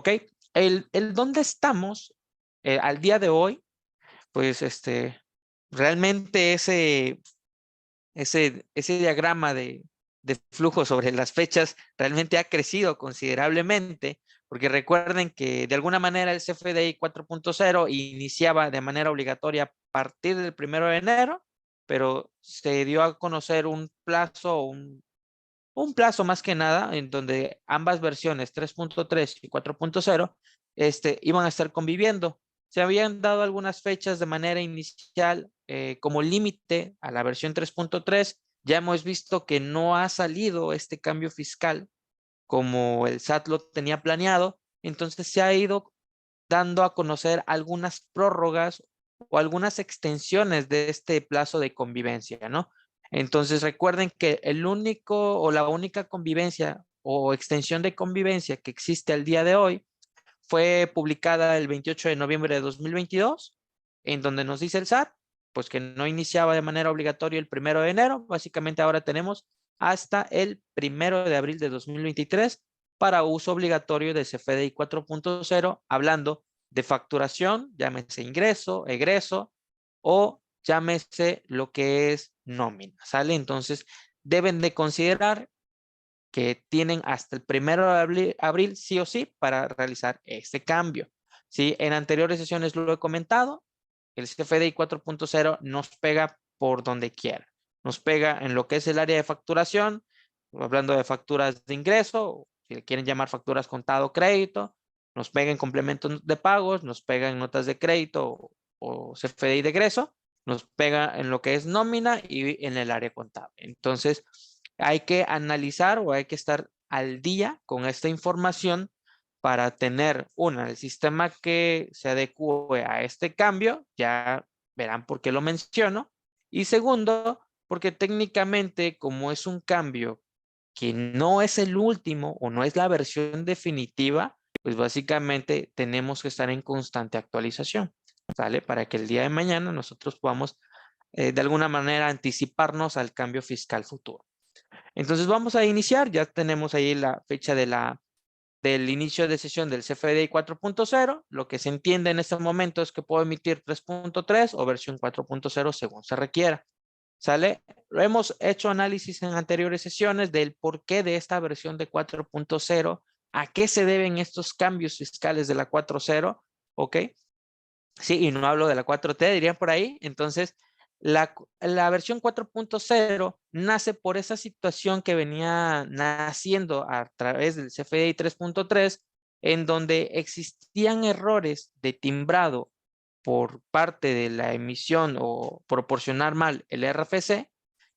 ¿Ok? El dónde estamos al día de hoy, pues realmente ese diagrama de flujo sobre las fechas realmente ha crecido considerablemente, porque recuerden que de alguna manera el CFDI 4.0 iniciaba de manera obligatoria a partir del 1 de enero, pero se dio a conocer un plazo, un plazo más que nada, en donde ambas versiones, 3.3 y 4.0, iban a estar conviviendo. Se habían dado algunas fechas de manera inicial como límite a la versión 3.3. Ya hemos visto que no ha salido este cambio fiscal como el SAT lo tenía planeado. Entonces se ha ido dando a conocer algunas prórrogas o algunas extensiones de este plazo de convivencia, ¿no? Entonces recuerden que el único o la única convivencia o extensión de convivencia que existe al día de hoy fue publicada el 28 de noviembre de 2022, en donde nos dice el SAT, pues que no iniciaba de manera obligatoria el 1 de enero. Básicamente ahora tenemos hasta el 1 de abril de 2023 para uso obligatorio de CFDI 4.0, hablando de facturación, llámese ingreso, egreso, o llámese lo que es nómina, ¿sale? Entonces, deben de considerar que tienen hasta el 1 de abril sí o sí para realizar este cambio. ¿Sí? En anteriores sesiones lo he comentado, el CFDI 4.0 nos pega por donde quiera. Nos pega en lo que es el área de facturación, hablando de facturas de ingreso, si le quieren llamar facturas contado crédito, nos pega en complementos de pagos, nos pega en notas de crédito o CFDI de egreso, nos pega en lo que es nómina y en el área contable. Entonces, hay que analizar o hay que estar al día con esta información para tener, el sistema que se adecue a este cambio, ya verán por qué lo menciono, y segundo, porque técnicamente como es un cambio que no es el último o no es la versión definitiva, pues básicamente tenemos que estar en constante actualización, ¿sale? Para que el día de mañana nosotros podamos de alguna manera anticiparnos al cambio fiscal futuro. Entonces vamos a iniciar, ya tenemos ahí la fecha del inicio de sesión del CFDI 4.0. Lo que se entiende en este momento es que puedo emitir 3.3 o versión 4.0 según se requiera. ¿Sale? Lo hemos hecho análisis en anteriores sesiones del porqué de esta versión de 4.0, a qué se deben estos cambios fiscales de la 4.0, ¿ok? Sí, y no hablo de la 4T, dirían por ahí. Entonces, la versión 4.0 nace por esa situación que venía naciendo a través del CFDI 3.3, en donde existían errores de timbrado por parte de la emisión o proporcionar mal el RFC,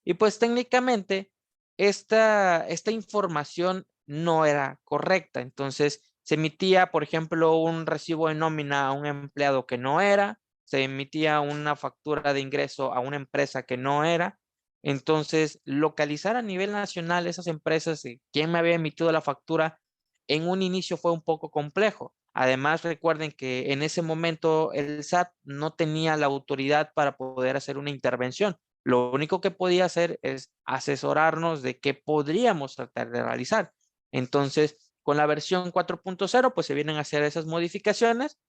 y pues técnicamente esta información no era correcta. Entonces, se emitía, por ejemplo, un recibo de nómina a un empleado que no era, se emitía una factura de ingreso a una empresa que no era. Entonces, localizar a nivel nacional esas empresas, quién me había emitido la factura, en un inicio fue un poco complejo. Además, recuerden que en ese momento el SAT no tenía la autoridad para poder hacer una intervención. Lo único que podía hacer es asesorarnos de qué podríamos tratar de realizar. Entonces, con la versión 4.0, pues se vienen a hacer esas modificaciones.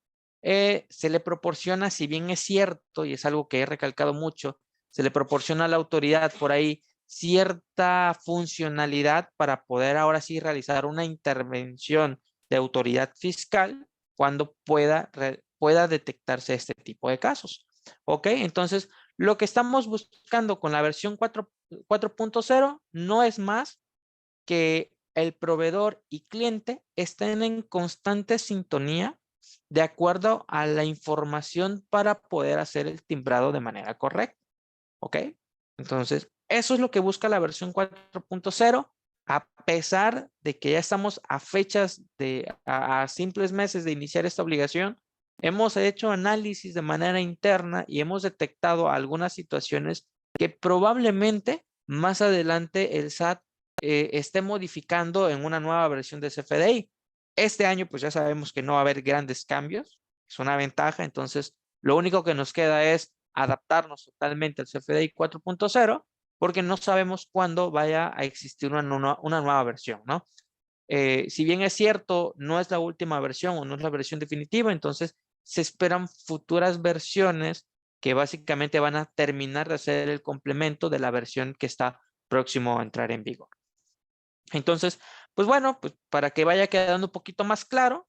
Se le proporciona, si bien es cierto, y es algo que he recalcado mucho, se le proporciona a la autoridad por ahí cierta funcionalidad para poder ahora sí realizar una intervención de autoridad fiscal cuando pueda detectarse este tipo de casos. ¿Ok? Entonces, lo que estamos buscando con la versión 4.0 no es más que el proveedor y cliente estén en constante sintonía de acuerdo a la información para poder hacer el timbrado de manera correcta. ¿Ok? Entonces, eso es lo que busca la versión 4.0, a pesar de que ya estamos a fechas a simples meses de iniciar esta obligación. Hemos hecho análisis de manera interna y hemos detectado algunas situaciones que probablemente más adelante el SAT esté modificando en una nueva versión de CFDI. Este año, pues ya sabemos que no va a haber grandes cambios, es una ventaja. Entonces, lo único que nos queda es adaptarnos totalmente al CFDI 4.0, porque no sabemos cuándo vaya a existir una nueva versión, ¿no? si bien es cierto, no es la última versión o no es la versión definitiva, entonces se esperan futuras versiones que básicamente van a terminar de hacer el complemento de la versión que está próximo a entrar en vigor. Entonces, pues bueno, pues para que vaya quedando un poquito más claro,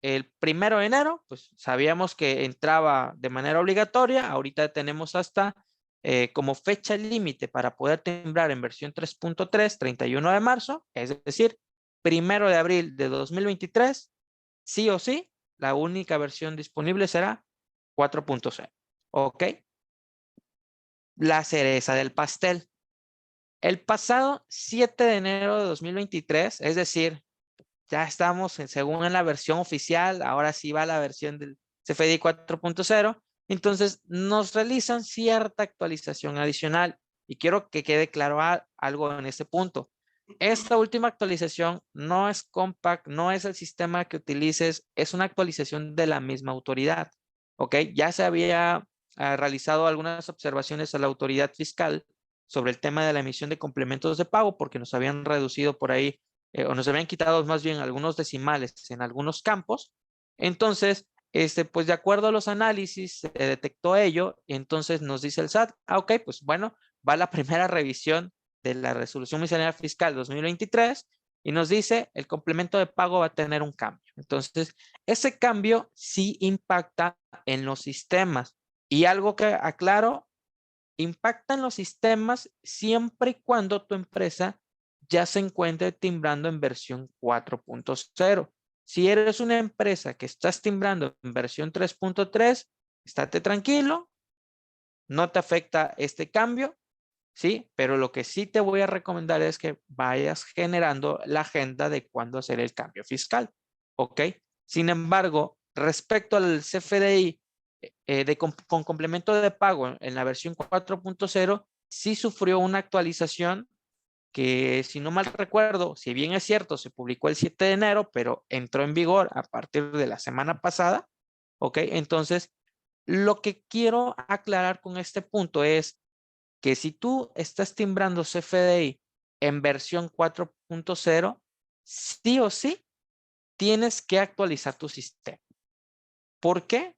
el 1 de enero, pues sabíamos que entraba de manera obligatoria. Ahorita tenemos hasta como fecha límite para poder timbrar en versión 3.3, 31 de marzo, es decir, 1 de abril de 2023, sí o sí, la única versión disponible será 4.0. ¿Ok? La cereza del pastel. El pasado 7 de enero de 2023, es decir, ya estamos según en la versión oficial, ahora sí va la versión del CFDI 4.0, entonces nos realizan cierta actualización adicional y quiero que quede claro algo en este punto. Esta última actualización no es Compact, no es el sistema que utilices, es una actualización de la misma autoridad, ¿ok? Ya se había realizado algunas observaciones a la autoridad fiscal sobre el tema de la emisión de complementos de pago porque nos habían reducido por ahí o nos habían quitado más bien algunos decimales en algunos campos. Entonces, pues de acuerdo a los análisis, se detectó ello. Entonces nos dice el SAT, ok, pues bueno, va la primera revisión de la resolución miscelánea fiscal 2023 y nos dice el complemento de pago va a tener un cambio. Entonces, ese cambio sí impacta en los sistemas. Y algo que aclaro, impacta en los sistemas siempre y cuando tu empresa ya se encuentre timbrando en versión 4.0. Si eres una empresa que estás timbrando en versión 3.3, estate tranquilo, no te afecta este cambio, ¿sí? Pero lo que sí te voy a recomendar es que vayas generando la agenda de cuándo hacer el cambio fiscal, ¿ok? Sin embargo, respecto al CFDI con complemento de pago en la versión 4.0, sí sufrió una actualización que, si no mal recuerdo, si bien es cierto, se publicó el 7 de enero, pero entró en vigor a partir de la semana pasada, ¿ok? Entonces, lo que quiero aclarar con este punto es que si tú estás timbrando CFDI en versión 4.0, sí o sí tienes que actualizar tu sistema. ¿Por qué?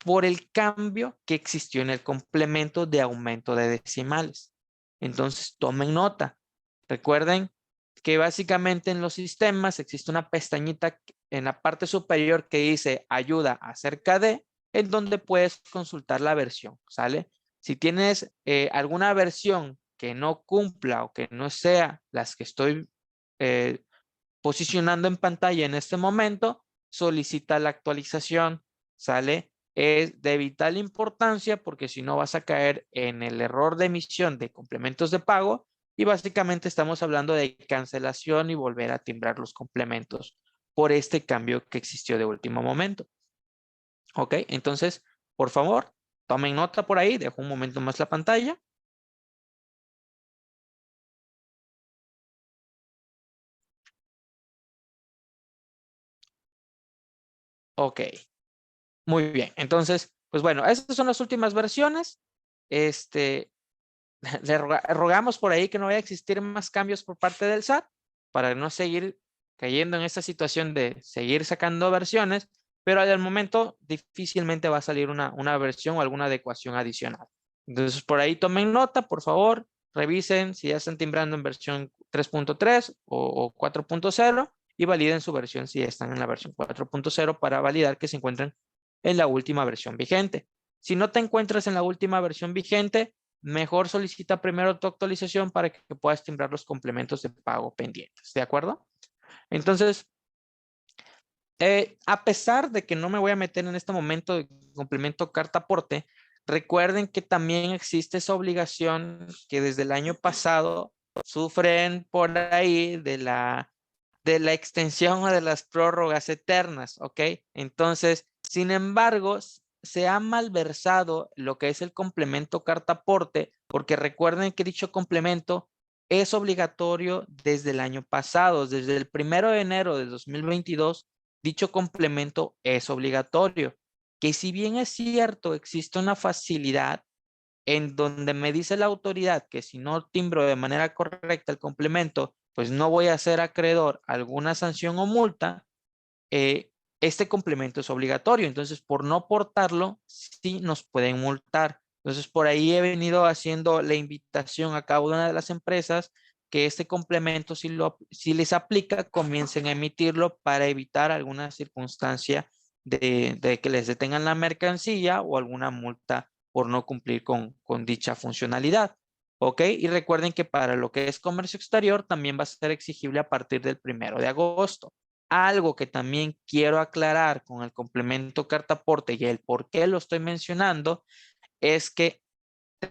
Por el cambio que existió en el complemento de aumento de decimales. Entonces, tomen nota. Recuerden que básicamente en los sistemas existe una pestañita en la parte superior que dice ayuda acerca de, en donde puedes consultar la versión, ¿sale? Si tienes alguna versión que no cumpla o que no sea las que estoy eh, posicionando en pantalla en este momento, solicita la actualización, ¿sale? Es de vital importancia porque si no vas a caer en el error de emisión de complementos de pago y básicamente estamos hablando de cancelación y volver a timbrar los complementos por este cambio que existió de último momento. ¿Ok? Entonces, por favor, tomen nota por ahí, dejo un momento más la pantalla. Ok, muy bien. Entonces, pues bueno, estas son las últimas versiones. Este, le rogamos por ahí que no vaya a existir más cambios por parte del SAT para no seguir cayendo en esta situación de seguir sacando versiones, pero al momento difícilmente va a salir una versión o alguna adecuación adicional. Entonces, por ahí tomen nota, por favor, revisen si ya están timbrando en versión 3.3 o 4.0 y validen su versión si están en la versión 4.0 para validar que se encuentren en la última versión vigente. Si no te encuentras en la última versión vigente, mejor solicita primero tu actualización para que puedas timbrar los complementos de pago pendientes, ¿de acuerdo? Entonces, a pesar de que no me voy a meter en este momento de complemento carta aporte, recuerden que también existe esa obligación que desde el año pasado sufren por ahí de la extensión o de las prórrogas eternas, ¿ok? Entonces, sin embargo, se ha malversado lo que es el complemento carta aporte, porque recuerden que dicho complemento es obligatorio desde el año pasado, desde el 1 de enero de 2022, dicho complemento es obligatorio, que si bien es cierto, existe una facilidad en donde me dice la autoridad que si no timbro de manera correcta el complemento, pues no voy a ser acreedor a alguna sanción o multa, este complemento es obligatorio. Entonces, por no portarlo, sí nos pueden multar. Entonces, por ahí he venido haciendo la invitación a cada una de las empresas que este complemento, si les aplica, comiencen a emitirlo para evitar alguna circunstancia de que les detengan la mercancía o alguna multa por no cumplir con dicha funcionalidad. ¿Ok? Y recuerden que para lo que es comercio exterior también va a ser exigible a partir del 1 de agosto. Algo que también quiero aclarar con el complemento carta aporte y el por qué lo estoy mencionando es que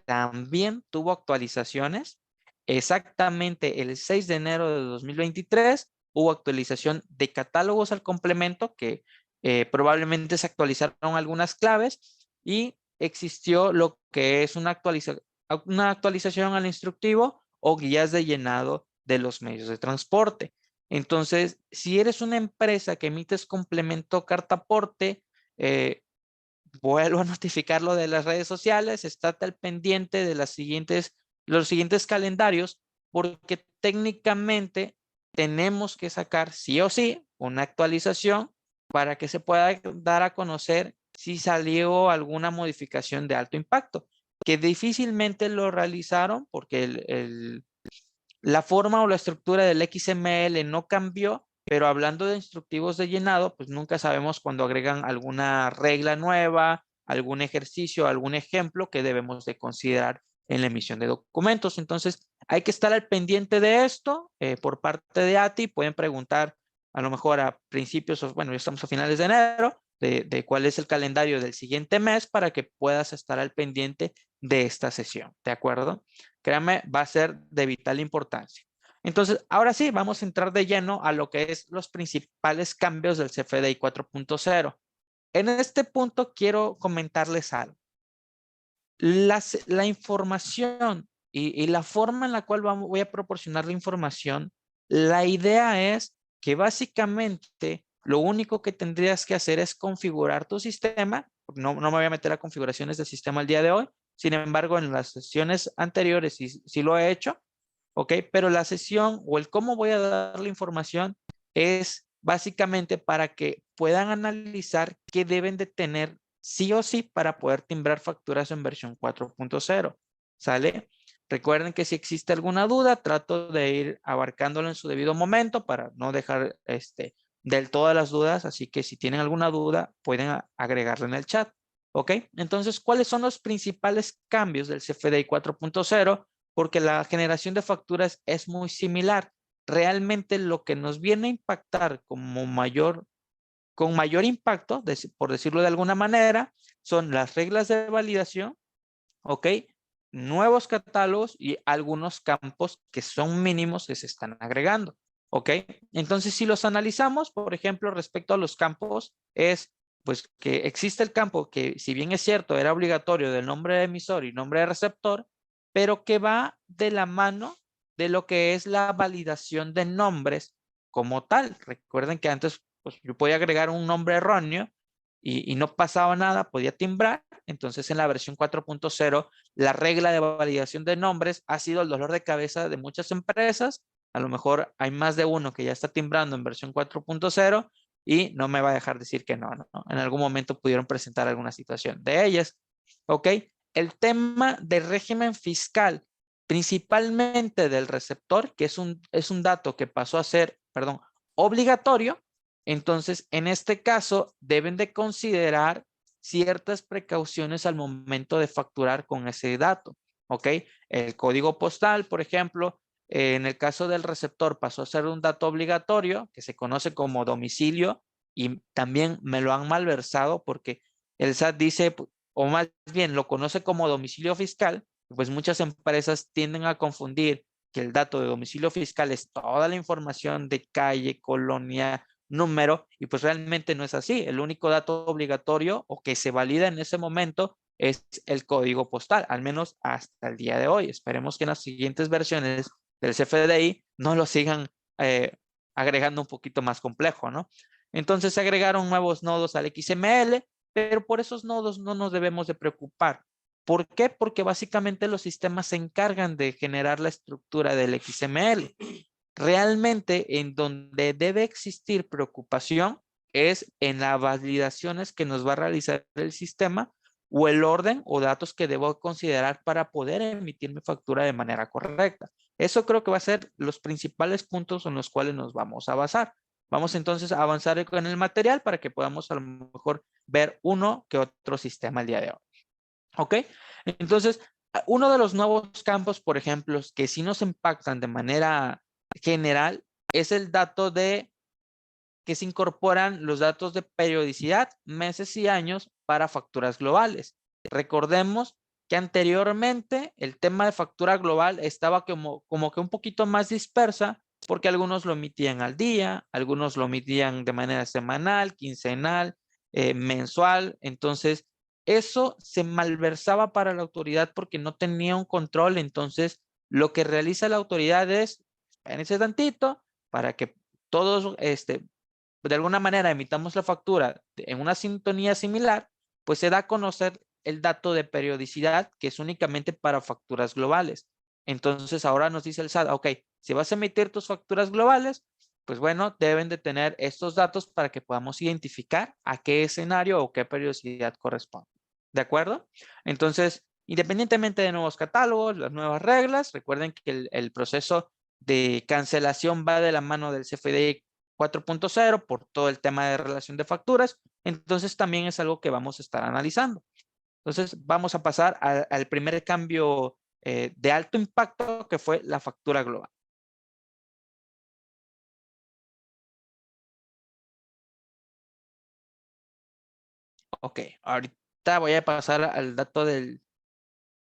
también tuvo actualizaciones. Exactamente el 6 de enero de 2023 hubo actualización de catálogos al complemento que probablemente se actualizaron algunas claves y existió lo que es una actualización al instructivo o guías de llenado de los medios de transporte. Entonces, si eres una empresa que emites complemento carta aporte, vuelvo a notificarlo de las redes sociales, estate al pendiente de los siguientes calendarios, porque técnicamente tenemos que sacar sí o sí una actualización para que se pueda dar a conocer si salió alguna modificación de alto impacto, que difícilmente lo realizaron porque la forma o la estructura del XML no cambió, pero hablando de instructivos de llenado, pues nunca sabemos cuando agregan alguna regla nueva, algún ejercicio, algún ejemplo que debemos de considerar en la emisión de documentos. Entonces, hay que estar al pendiente de esto por parte de ATI. Pueden preguntar a lo mejor a principios, bueno, ya estamos a finales de enero, de cuál es el calendario del siguiente mes para que puedas estar al pendiente de esta sesión. ¿De acuerdo? Créanme, va a ser de vital importancia. Entonces, ahora sí, vamos a entrar de lleno a lo que es los principales cambios del CFDI 4.0. En este punto quiero comentarles algo. La información y la forma en la cual voy a proporcionar la información, la idea es que básicamente lo único que tendrías que hacer es configurar tu sistema. No me voy a meter a configuraciones del sistema el día de hoy. Sin embargo, en las sesiones anteriores sí lo he hecho. ¿Ok? Pero la sesión o el cómo voy a dar la información es básicamente para que puedan analizar qué deben de tener sí o sí para poder timbrar facturas en versión 4.0. ¿Sale? Recuerden que si existe alguna duda, trato de ir abarcándolo en su debido momento para no dejar del todas las dudas. Así que si tienen alguna duda, pueden agregarla en el chat. ¿Ok? Entonces, ¿cuáles son los principales cambios del CFDI 4.0? Porque la generación de facturas es muy similar. Realmente lo que nos viene a impactar con mayor impacto, por decirlo de alguna manera, son las reglas de validación, ¿ok? Nuevos catálogos y algunos campos que son mínimos que se están agregando, ¿ok? Entonces, si los analizamos, por ejemplo, respecto a los campos, es pues que existe el campo que, si bien es cierto, era obligatorio del nombre de emisor y nombre de receptor, pero que va de la mano de lo que es la validación de nombres como tal. Recuerden que antes pues, yo podía agregar un nombre erróneo y no pasaba nada, podía timbrar. Entonces, en la versión 4.0, la regla de validación de nombres ha sido el dolor de cabeza de muchas empresas. A lo mejor hay más de uno que ya está timbrando en versión 4.0 y no me va a dejar decir que no. En algún momento pudieron presentar alguna situación de ellas. ¿Ok? El tema del régimen fiscal, principalmente del receptor, que es un dato que pasó a ser, perdón, obligatorio. Entonces, en este caso, deben de considerar ciertas precauciones al momento de facturar con ese dato. ¿Ok? El código postal, por ejemplo, en el caso del receptor pasó a ser un dato obligatorio que se conoce como domicilio y también me lo han malversado porque el SAT dice, o más bien lo conoce como domicilio fiscal, pues muchas empresas tienden a confundir que el dato de domicilio fiscal es toda la información de calle, colonia, número, y pues realmente no es así. El único dato obligatorio o que se valida en ese momento es el código postal, al menos hasta el día de hoy. Esperemos que en las siguientes versiones del CFDI no lo sigan agregando un poquito más complejo, ¿no? Entonces se agregaron nuevos nodos al XML, pero por esos nodos no nos debemos de preocupar. ¿Por qué? Porque básicamente los sistemas se encargan de generar la estructura del XML. Realmente en donde debe existir preocupación es en las validaciones que nos va a realizar el sistema o el orden o datos que debo considerar para poder emitir mi factura de manera correcta. Eso creo que va a ser los principales puntos en los cuales nos vamos a basar. Vamos entonces a avanzar con el material para que podamos a lo mejor ver uno que otro sistema el día de hoy. ¿Ok? Entonces, uno de los nuevos campos, por ejemplo, que sí nos impactan de manera general, es el dato de que se incorporan los datos de periodicidad, meses y años para facturas globales. Recordemos que anteriormente el tema de factura global estaba como que un poquito más dispersa porque algunos lo emitían al día, algunos lo emitían de manera semanal, quincenal, mensual. Entonces, eso se malversaba para la autoridad porque no tenía un control. Entonces, lo que realiza la autoridad es, espérense tantito, para que todos de alguna manera emitamos la factura en una sintonía similar, pues se da a conocer el dato de periodicidad que es únicamente para facturas globales. Entonces ahora nos dice el SAT, ok, si vas a emitir tus facturas globales, pues bueno, deben de tener estos datos para que podamos identificar a qué escenario o qué periodicidad corresponde. ¿De acuerdo? Entonces, independientemente de nuevos catálogos, las nuevas reglas, recuerden que el proceso de cancelación va de la mano del CFDI 4.0 por todo el tema de relación de facturas. Entonces también es algo que vamos a estar analizando. Entonces vamos a pasar al primer cambio de alto impacto que fue la factura global. Ok, ahorita voy a pasar al dato del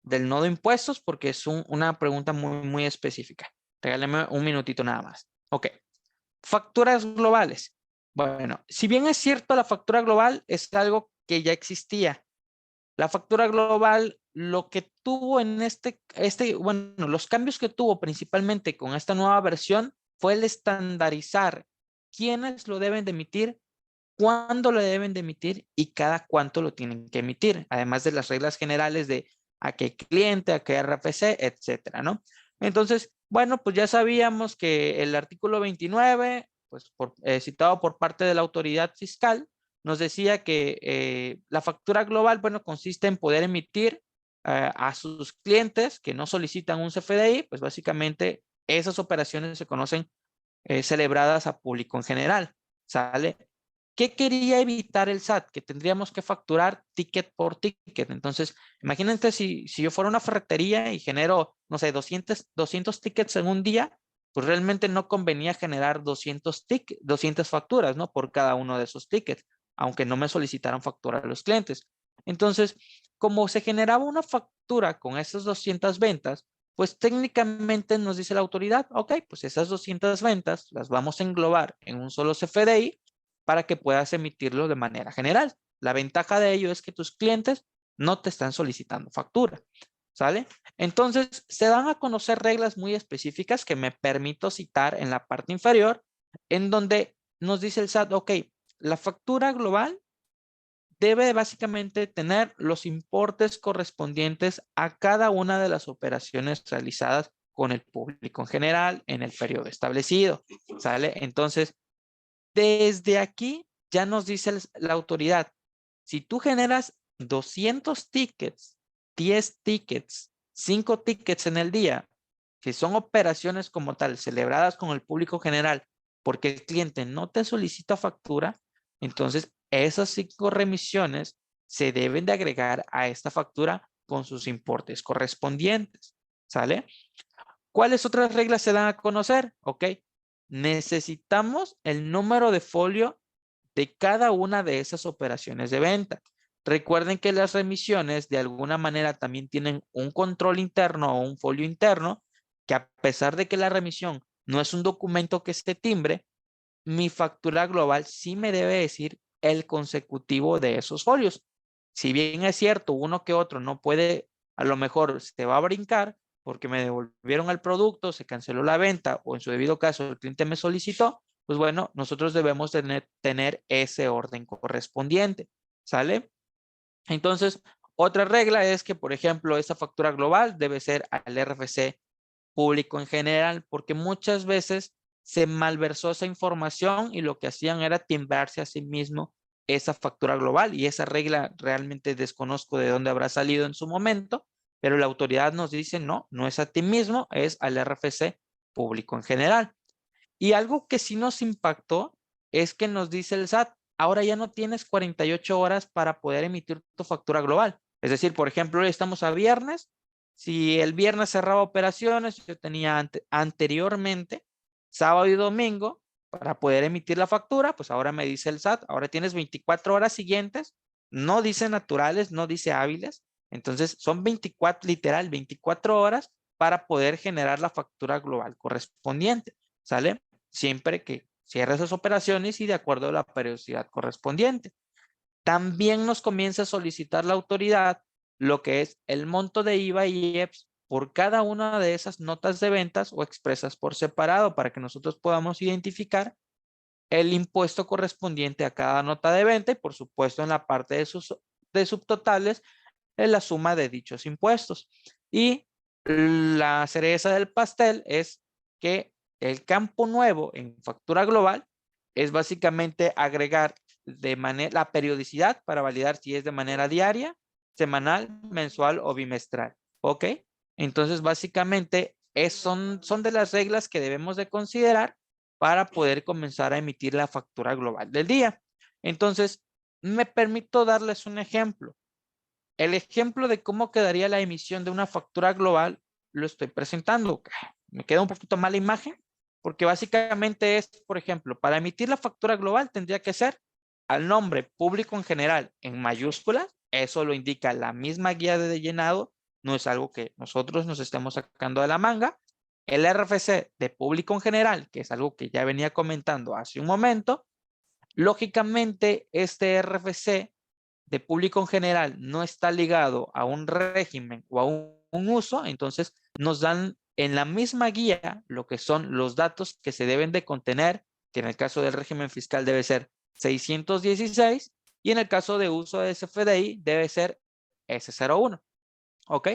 nodo impuestos porque es una pregunta muy específica. Regáleme un minutito nada más. Ok, facturas globales. Bueno, si bien es cierto, la factura global es algo que ya existía. La factura global, lo que tuvo en bueno, los cambios que tuvo principalmente con esta nueva versión fue el estandarizar quiénes lo deben de emitir, cuándo lo deben de emitir y cada cuánto lo tienen que emitir, además de las reglas generales de a qué cliente, a qué RFC, etcétera, ¿no? Entonces, bueno, pues ya sabíamos que el artículo 29, pues citado por parte de la autoridad fiscal, nos decía que la factura global, bueno, consiste en poder emitir a sus clientes que no solicitan un CFDI, pues básicamente esas operaciones se conocen celebradas a público en general, ¿sale? ¿Qué quería evitar el SAT? Que tendríamos que facturar ticket por ticket. Entonces, imagínense si yo fuera una ferretería y genero, no sé, 200 tickets en un día, pues realmente no convenía generar 200 facturas, ¿no? Por cada uno de esos tickets, aunque no me solicitaran facturar a los clientes. Entonces, como se generaba una factura con esas 200 ventas, pues técnicamente nos dice la autoridad, ok, pues esas 200 ventas las vamos a englobar en un solo CFDI para que puedas emitirlo de manera general. La ventaja de ello es que tus clientes no te están solicitando factura, ¿sale? Entonces, se dan a conocer reglas muy específicas que me permito citar en la parte inferior, en donde nos dice el SAT, ok, la factura global debe básicamente tener los importes correspondientes a cada una de las operaciones realizadas con el público en general en el periodo establecido, ¿sale? Entonces, desde aquí ya nos dice la autoridad, si tú generas 200 tickets, 10 tickets, 5 tickets en el día, que son operaciones como tal celebradas con el público general, porque el cliente no te solicita factura, entonces esas 5 remisiones se deben de agregar a esta factura con sus importes correspondientes, ¿sale? ¿Cuáles otras reglas se dan a conocer? Ok, necesitamos el número de folio de cada una de esas operaciones de venta. Recuerden que las remisiones de alguna manera también tienen un control interno o un folio interno que a pesar de que la remisión no es un documento que se timbre, mi factura global sí me debe decir el consecutivo de esos folios. Si bien es cierto, uno que otro no puede, a lo mejor se va a brincar porque me devolvieron el producto, se canceló la venta o en su debido caso el cliente me solicitó, pues bueno, nosotros debemos tener ese orden correspondiente, ¿sale? Entonces, otra regla es que, por ejemplo, esa factura global debe ser al RFC público en general, porque muchas veces se malversó esa información y lo que hacían era timbrarse a sí mismo esa factura global, y esa regla realmente desconozco de dónde habrá salido en su momento, pero la autoridad nos dice no, no es a ti mismo, es al RFC público en general. Y algo que sí nos impactó es que nos dice el SAT, ahora ya no tienes 48 horas para poder emitir tu factura global. Es decir, por ejemplo, hoy estamos a viernes. Si el viernes cerraba operaciones, yo tenía anteriormente sábado y domingo para poder emitir la factura, pues ahora me dice el SAT, ahora tienes 24 horas siguientes, no dice naturales, no dice hábiles, entonces son 24, literal, 24 horas para poder generar la factura global correspondiente, ¿sale? Siempre que cierre esas operaciones y de acuerdo a la periodicidad correspondiente. También nos comienza a solicitar la autoridad lo que es el monto de IVA y IEPS por cada una de esas notas de ventas o expresas por separado para que nosotros podamos identificar el impuesto correspondiente a cada nota de venta y por supuesto en la parte de subtotales en la suma de dichos impuestos. Y la cereza del pastel es que el campo nuevo en factura global es básicamente agregar de manera la periodicidad para validar si es de manera diaria, semanal, mensual o bimestral. ¿Ok? Entonces, básicamente son de las reglas que debemos de considerar para poder comenzar a emitir la factura global del día. Entonces, me permito darles un ejemplo. El ejemplo de cómo quedaría la emisión de una factura global lo estoy presentando. Me queda un poquito mala imagen porque básicamente es, por ejemplo, para emitir la factura global tendría que ser al nombre público en general en mayúsculas. Eso lo indica la misma guía de llenado. No es algo que nosotros nos estemos sacando de la manga. El RFC de público en general, que es algo que ya venía comentando hace un momento. Lógicamente, este RFC de público en general no está ligado a un régimen o a un uso, entonces nos dan en la misma guía lo que son los datos que se deben de contener, que en el caso del régimen fiscal debe ser 616 y en el caso de uso de SFDI debe ser S01. ¿Ok?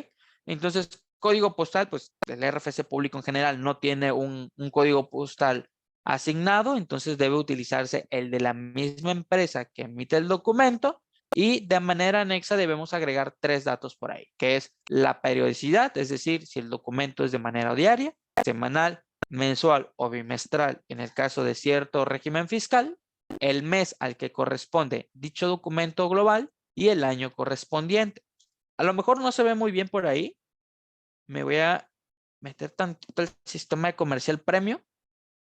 Entonces, código postal, pues el RFC público en general no tiene un código postal asignado, entonces debe utilizarse el de la misma empresa que emite el documento y de manera anexa debemos agregar 3 datos por ahí, que es la periodicidad, es decir, si el documento es de manera diaria, semanal, mensual o bimestral en el caso de cierto régimen fiscal, el mes al que corresponde dicho documento global y el año correspondiente. A lo mejor no se ve muy bien por ahí. Me voy a meter tantito el sistema de comercial premio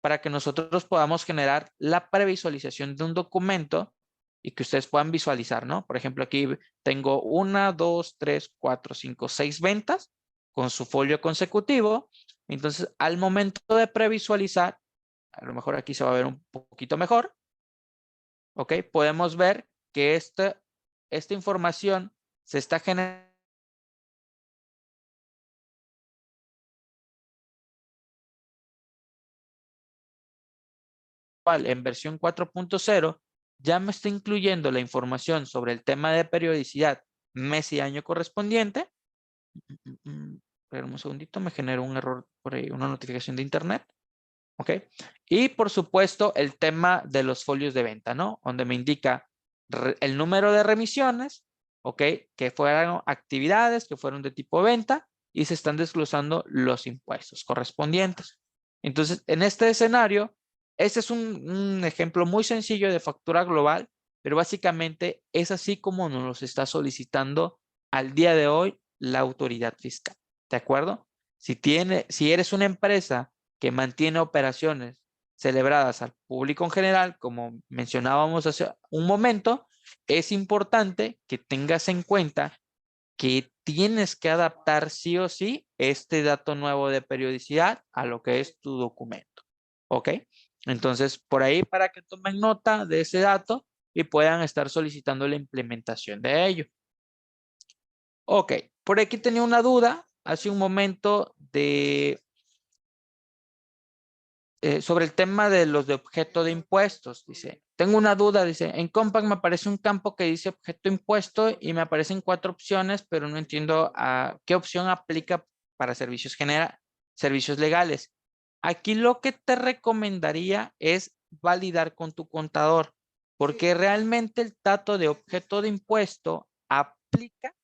para que nosotros podamos generar la previsualización de un documento y que ustedes puedan visualizar, ¿no? Por ejemplo, aquí tengo 1, 2, 3, 4, 5, 6 ventas con su folio consecutivo. Entonces, al momento de previsualizar, a lo mejor aquí se va a ver un poquito mejor, ¿ok? Podemos ver que esta información se está generando en versión 4.0 ya me está incluyendo la información sobre el tema de periodicidad, mes y año correspondiente. Espera un segundito, me generó un error por ahí, una notificación de internet. ¿Ok? Y por supuesto el tema de los folios de venta, ¿no? Donde me indica el número de remisiones, ¿ok? Que fueron actividades, que fueron de tipo venta y se están desglosando los impuestos correspondientes. Entonces, en este escenario, este es un ejemplo muy sencillo de factura global, pero básicamente es así como nos los está solicitando al día de hoy la autoridad fiscal. ¿De acuerdo? Si eres una empresa que mantiene operaciones celebradas al público en general, como mencionábamos hace un momento, es importante que tengas en cuenta que tienes que adaptar sí o sí este dato nuevo de periodicidad a lo que es tu documento. ¿Ok? Entonces, por ahí para que tomen nota de ese dato y puedan estar solicitando la implementación de ello. Ok, por aquí tenía una duda hace un momento sobre el tema de los de objeto de impuestos. Dice, tengo una duda, dice, en Compact me aparece un campo que dice objeto impuesto y me aparecen 4 opciones, pero no entiendo a qué opción aplica para servicios legales. Aquí lo que te recomendaría es validar con tu contador, porque realmente el dato de objeto de impuesto aplica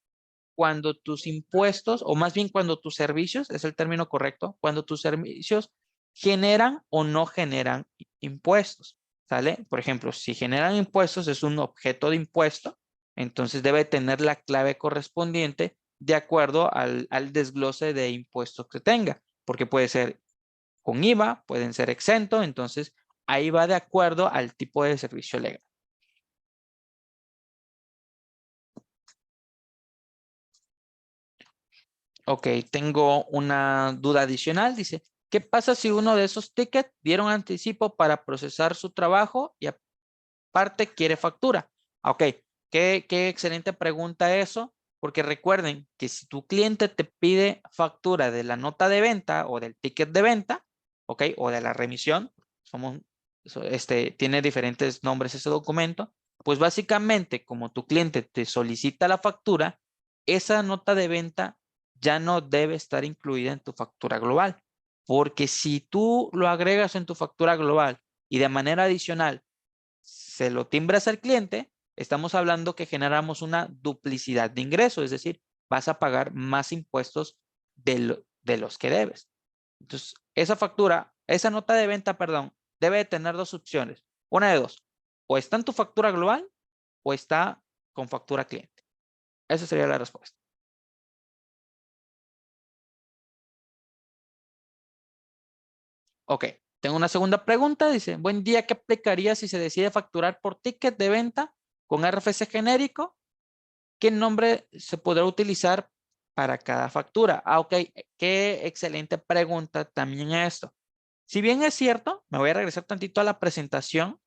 cuando tus impuestos, o más bien cuando tus servicios, es el término correcto, cuando tus servicios generan o no generan impuestos, ¿sale? Por ejemplo, si generan impuestos, es un objeto de impuesto, entonces debe tener la clave correspondiente de acuerdo al desglose de impuestos que tenga, porque puede ser con IVA, pueden ser exento, entonces ahí va de acuerdo al tipo de servicio legal. Ok, tengo una duda adicional. Dice, ¿qué pasa si uno de esos tickets dieron anticipo para procesar su trabajo y aparte quiere factura? Ok, qué excelente pregunta eso, porque recuerden que si tu cliente te pide factura de la nota de venta o del ticket de venta, ok, o de la remisión, tiene diferentes nombres ese documento, pues básicamente como tu cliente te solicita la factura, esa nota de venta ya no debe estar incluida en tu factura global, porque si tú lo agregas en tu factura global y de manera adicional se lo timbras al cliente, estamos hablando que generamos una duplicidad de ingresos, es decir, vas a pagar más impuestos de los que debes. Entonces, esa factura, esa nota de venta, perdón, debe tener dos opciones. Una de dos, o está en tu factura global o está con factura cliente. Esa sería la respuesta. Ok, tengo una segunda pregunta. Dice, buen día, ¿qué aplicaría si se decide facturar por ticket de venta con RFC genérico? ¿Qué nombre se podrá utilizar para cada factura? Ah, ok, qué excelente pregunta también esto. Si bien es cierto, me voy a regresar tantito a la presentación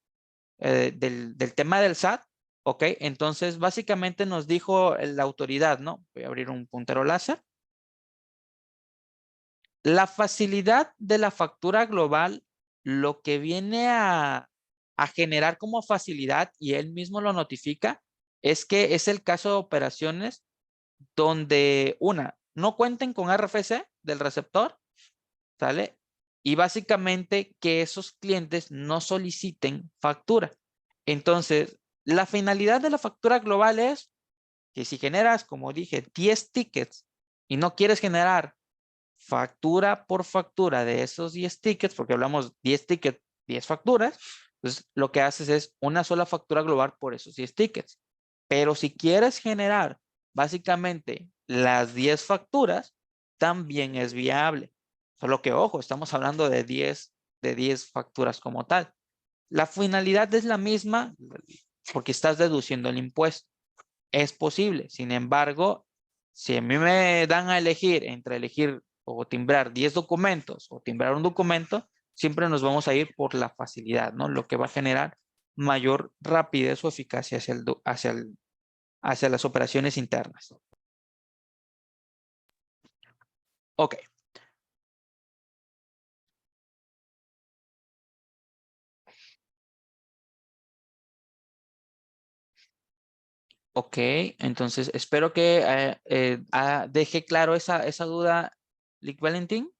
del tema del SAT, ok, entonces básicamente nos dijo la autoridad, ¿no? Voy a abrir un puntero láser. La facilidad de la factura global, lo que viene a generar como facilidad, y él mismo lo notifica, es que es el caso de operaciones donde no cuenten con RFC del receptor, ¿sale? Y básicamente que esos clientes no soliciten factura. Entonces, la finalidad de la factura global es que si generas, como dije, 10 tickets y no quieres generar factura por factura de esos 10 tickets, porque hablamos 10 tickets, 10 facturas, entonces lo que haces es una sola factura global por esos 10 tickets. Pero si quieres generar básicamente las 10 facturas, también es viable. Solo que, ojo, estamos hablando de 10 facturas como tal. La finalidad es la misma porque estás deduciendo el impuesto. Es posible. Sin embargo, si a mí me dan a elegir entre elegir o timbrar 10 documentos o timbrar un documento, siempre nos vamos a ir por la facilidad, ¿no? Lo que va a generar mayor rapidez o eficacia hacia las operaciones internas. Ok, ok. Entonces, espero que deje claro esa duda, Lick Valentín.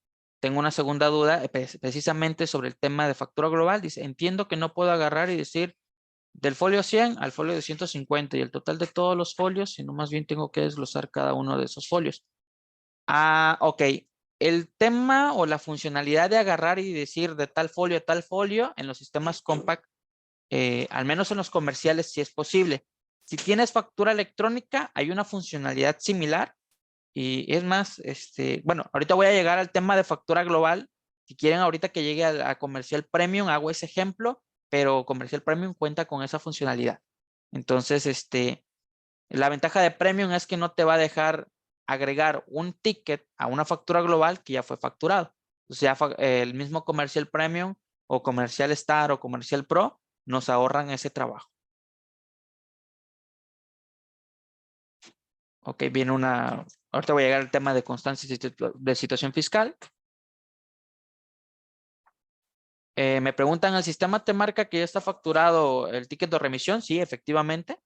Tengo una segunda duda, precisamente sobre el tema de factura global. Dice, entiendo que no puedo agarrar y decir del folio 100 al folio de 150 y el total de todos los folios, sino más bien tengo que desglosar cada uno de esos folios. Ah, ok. El tema o la funcionalidad de agarrar y decir de tal folio a tal folio en los sistemas compact, al menos en los comerciales, sí es posible. Si tienes factura electrónica, hay una funcionalidad similar y es más, bueno, ahorita voy a llegar al tema de factura global. Si quieren, ahorita que llegue a comercial premium, hago ese ejemplo, pero comercial premium cuenta con esa funcionalidad. Entonces, la ventaja de premium es que no te va a dejar agregar un ticket a una factura global que ya fue facturado. O sea, el mismo comercial premium o comercial star o comercial pro nos ahorran ese trabajo. Ok, viene ahorita voy a llegar al tema de constancia de situación fiscal. Me preguntan, ¿el sistema te marca que ya está facturado el ticket de remisión? Sí, efectivamente.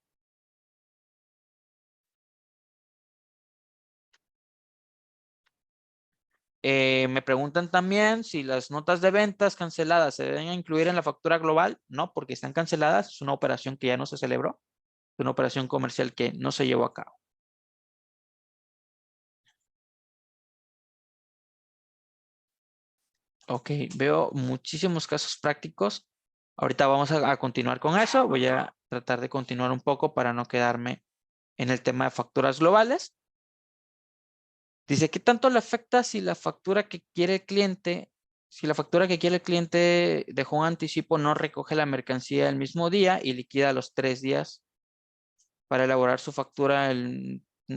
Me preguntan también si las notas de ventas canceladas se deben incluir en la factura global. No, porque están canceladas. Es una operación que ya no se celebró. Es una operación comercial que no se llevó a cabo. Ok, veo muchísimos casos prácticos. Ahorita vamos a continuar con eso. Voy a tratar de continuar un poco para no quedarme en el tema de facturas globales. Dice, ¿qué tanto le afecta si la factura que quiere el cliente, si la factura que quiere el cliente dejó un anticipo, no recoge la mercancía el mismo día y liquida los 3 días para elaborar su factura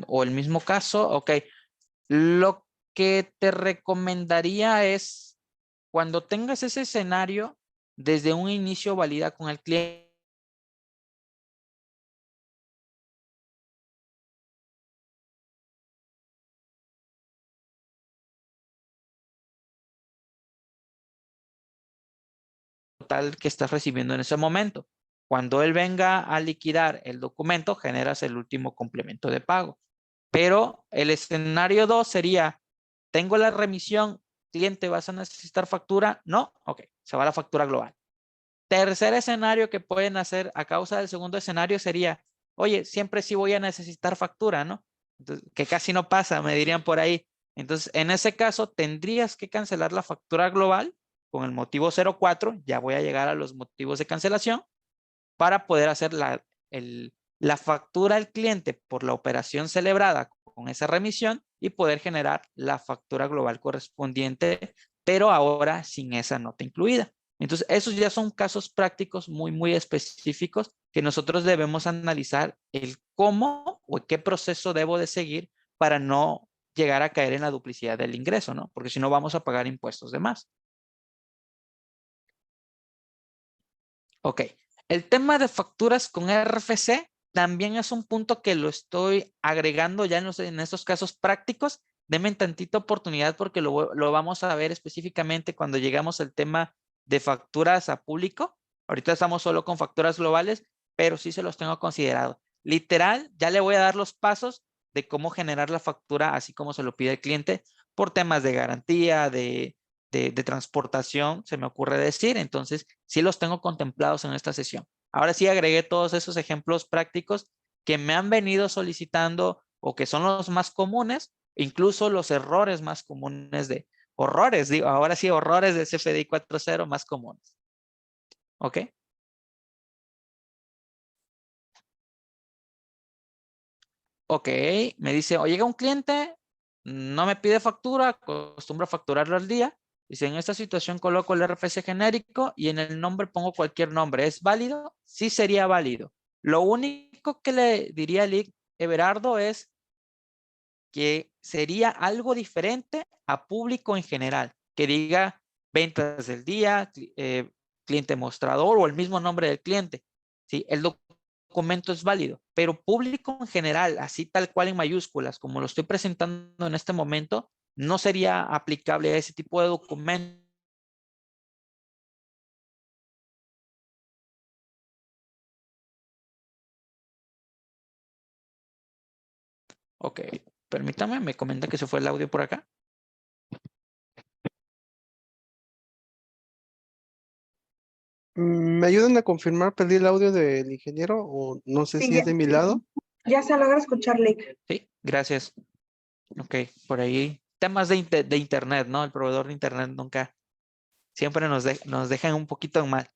o el mismo caso? Ok, lo que te recomendaría es cuando tengas ese escenario, desde un inicio valida con el cliente total que estás recibiendo en ese momento. Cuando él venga a liquidar el documento, generas el último complemento de pago. Pero el escenario 2 sería, tengo la remisión, cliente, ¿vas a necesitar factura? No, ok, se va a la factura global. Tercer escenario que pueden hacer a causa del segundo escenario sería, oye, siempre sí voy a necesitar factura, ¿no? Entonces, que casi no pasa, me dirían por ahí. Entonces, en ese caso, tendrías que cancelar la factura global con el motivo 04. Ya voy a llegar a los motivos de cancelación para poder hacer la factura al cliente por la operación celebrada con esa remisión y poder generar la factura global correspondiente, pero ahora sin esa nota incluida. Entonces, esos ya son casos prácticos muy específicos que nosotros debemos analizar el cómo o qué proceso debo de seguir para no llegar a caer en la duplicidad del ingreso, ¿no? Porque si no vamos a pagar impuestos de más. Ok, el tema de facturas con RFC también es un punto que lo estoy agregando ya en estos casos prácticos. Denme tantita oportunidad porque lo vamos a ver específicamente cuando llegamos al tema de facturas a público. Ahorita estamos solo con facturas globales, pero sí se los tengo considerado. Literal, ya le voy a dar los pasos de cómo generar la factura así como se lo pide el cliente por temas de garantía, de transportación, se me ocurre decir. Entonces, sí los tengo contemplados en esta sesión. Ahora sí agregué todos esos ejemplos prácticos que me han venido solicitando o que son los más comunes, incluso los errores más comunes horrores, digo, ahora sí, horrores de CFDI 4.0 más comunes. ¿Ok? Ok, me dice, o llega un cliente, no me pide factura, acostumbro a facturarlo al día. Dice, en esta situación coloco el RFC genérico y en el nombre pongo cualquier nombre. ¿Es válido? Sí sería válido. Lo único que le diría a Lick Everardo es que sería algo diferente a público en general, que diga ventas del día, cliente mostrador o el mismo nombre del cliente. ¿Sí? El documento es válido, pero público en general, así tal cual en mayúsculas, como lo estoy presentando en este momento, no sería aplicable a ese tipo de documento. Ok, permítame, me comenta que se fue el audio por acá. ¿Me ayudan a confirmar? Perdí el audio del ingeniero o no sé Sí, si es de mi lado. ya se logra escuchar, Lick. Sí, gracias. Ok, por ahí. Temas de internet, ¿no? El proveedor de internet nunca, siempre nos dejan un poquito en mal.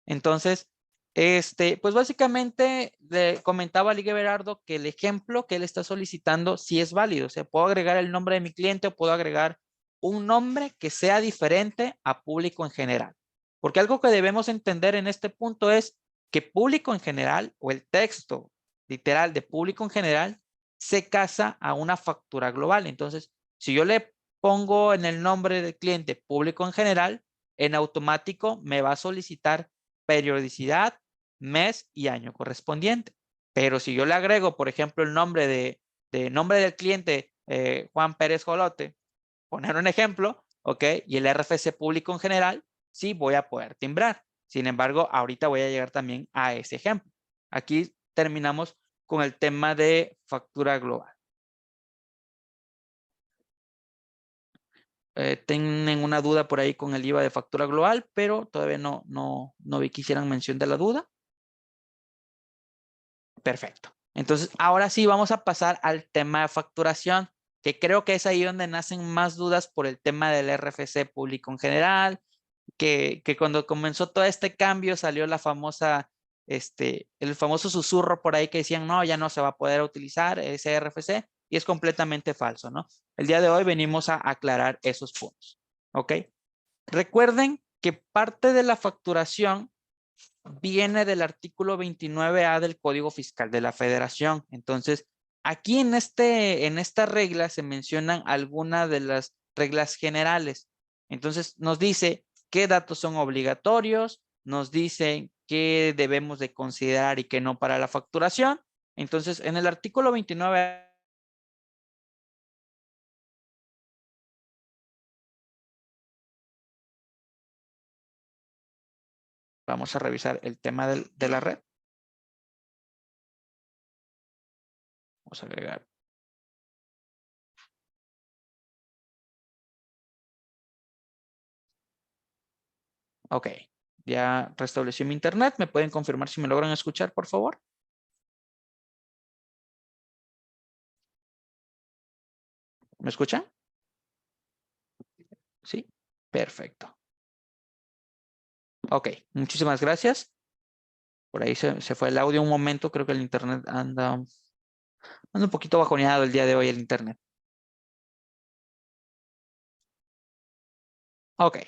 Entonces, pues básicamente le comentaba a Ligue Berardo que el ejemplo que él está solicitando sí es válido. O sea, puedo agregar el nombre de mi cliente o puedo agregar un nombre que sea diferente a público en general. Porque algo que debemos entender en este punto es que público en general o el texto literal de público en general se casa a una factura global. Entonces, si yo le pongo en el nombre del cliente público en general, en automático me va a solicitar periodicidad, mes y año correspondiente. Pero si yo le agrego, por ejemplo, el nombre de nombre del cliente, Juan Pérez Jolote, poner un ejemplo, ¿ok? Y el RFC público en general, sí voy a poder timbrar. Sin embargo, ahorita voy a llegar también a ese ejemplo. Aquí terminamos con el tema de factura global. tienen una duda por ahí con el IVA de factura global, pero todavía no vi que hicieran mención de la duda. Perfecto. Entonces, ahora sí vamos a pasar al tema de facturación, que creo que es ahí donde nacen más dudas por el tema del RFC público en general, que cuando comenzó todo este cambio salió la famosa, el famoso susurro por ahí que decían, no, ya no se va a poder utilizar ese RFC, y es completamente falso, ¿no? El día de hoy venimos a aclarar esos puntos, ¿ok? Recuerden que parte de la facturación viene del artículo 29A del Código Fiscal de la Federación. Entonces, aquí en esta regla se mencionan algunas de las reglas generales. Entonces, nos dice qué datos son obligatorios, nos dice qué debemos de considerar y qué no para la facturación. Entonces, en el artículo 29 vamos a revisar el tema de la red. Vamos a agregar. Ok, ya restablecí mi internet. ¿Me pueden confirmar si me logran escuchar, por favor? ¿Me escuchan? Sí, perfecto. Ok, muchísimas gracias. Por ahí se fue el audio un momento. Creo que el internet anda un poquito bajoneado el día de hoy el internet. Ok,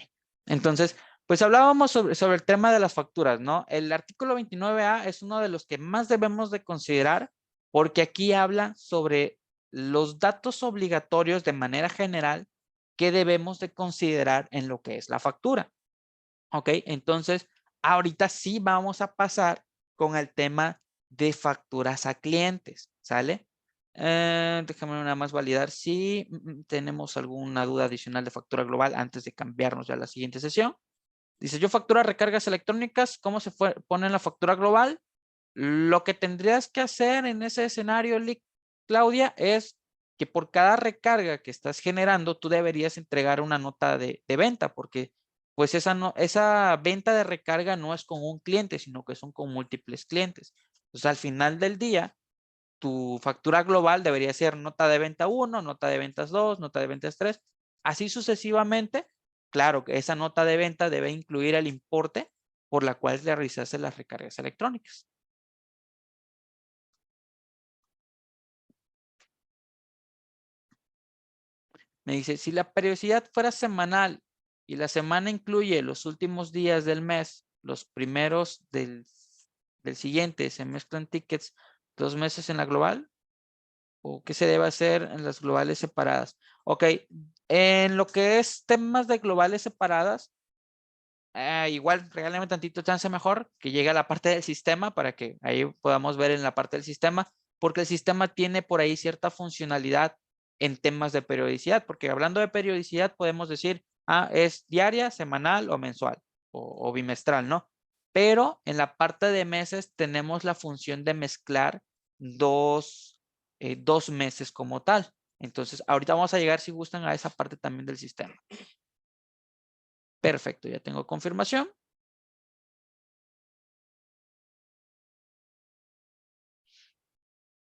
entonces, pues hablábamos sobre el tema de las facturas, ¿no? El artículo 29A es uno de los que más debemos de considerar porque aquí habla sobre los datos obligatorios de manera general que debemos de considerar en lo que es la factura. Ok, entonces ahorita sí vamos a pasar con el tema de facturas a clientes, ¿sale? Déjame nada más validar si tenemos alguna duda adicional de factura global antes de cambiarnos ya a la siguiente sesión. Dice, yo factura recargas electrónicas, ¿cómo se pone en la factura global? Lo que tendrías que hacer en ese escenario, Claudia, es que por cada recarga que estás generando, tú deberías entregar una nota de venta, porque pues esa venta de recarga no es con un cliente, sino que son con múltiples clientes. Entonces, al final del día, tu factura global debería ser nota de venta 1, nota de ventas 2, nota de ventas 3, así sucesivamente. Claro que esa nota de venta debe incluir el importe por la cual realizaste las recargas electrónicas. Me dice, si la periodicidad fuera semanal y la semana incluye los últimos días del mes, los primeros del siguiente, se mezclan tickets 2 meses en la global, ¿o qué se debe hacer en las globales separadas? Ok, en lo que es temas de globales separadas, igual regálame tantito chance mejor que llegue a la parte del sistema para que ahí podamos ver en la parte del sistema, porque el sistema tiene por ahí cierta funcionalidad en temas de periodicidad, porque hablando de periodicidad podemos decir, es diaria, semanal o mensual o bimestral, ¿no? Pero en la parte de meses tenemos la función de mezclar dos meses como tal. Entonces, ahorita vamos a llegar, si gustan, a esa parte también del sistema. Perfecto, ya tengo confirmación.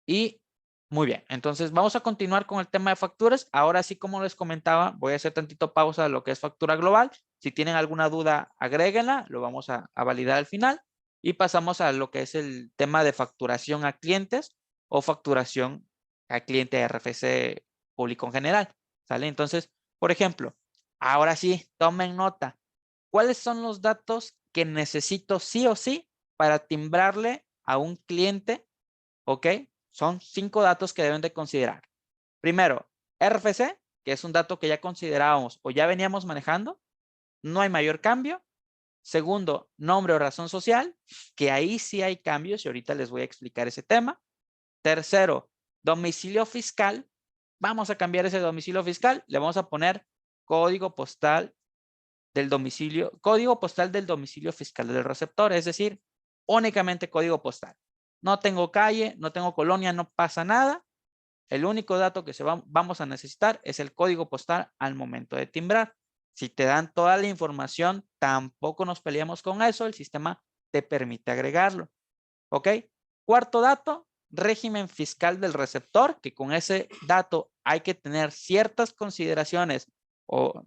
Y muy bien, entonces vamos a continuar con el tema de facturas. Ahora sí, como les comentaba, voy a hacer tantito pausa de lo que es factura global. Si tienen alguna duda, agréguenla, lo vamos a validar al final. Y pasamos a lo que es el tema de facturación a clientes o facturación a cliente RFC público en general. ¿Sale? Entonces, por ejemplo, ahora sí, tomen nota. ¿Cuáles son los datos que necesito sí o sí para timbrarle a un cliente? ¿Ok? Son 5 datos que deben de considerar. Primero, RFC, que es un dato que ya considerábamos o ya veníamos manejando. No hay mayor cambio. Segundo, nombre o razón social, que ahí sí hay cambios y ahorita les voy a explicar ese tema. Tercero, domicilio fiscal. Vamos a cambiar ese domicilio fiscal. Le vamos a poner código postal del domicilio fiscal del receptor, es decir, únicamente código postal. No tengo calle, no tengo colonia, no pasa nada. El único dato que vamos a necesitar es el código postal al momento de timbrar. Si te dan toda la información, tampoco nos peleamos con eso. El sistema te permite agregarlo. ¿Ok? Cuarto dato, régimen fiscal del receptor, que con ese dato hay que tener ciertas consideraciones o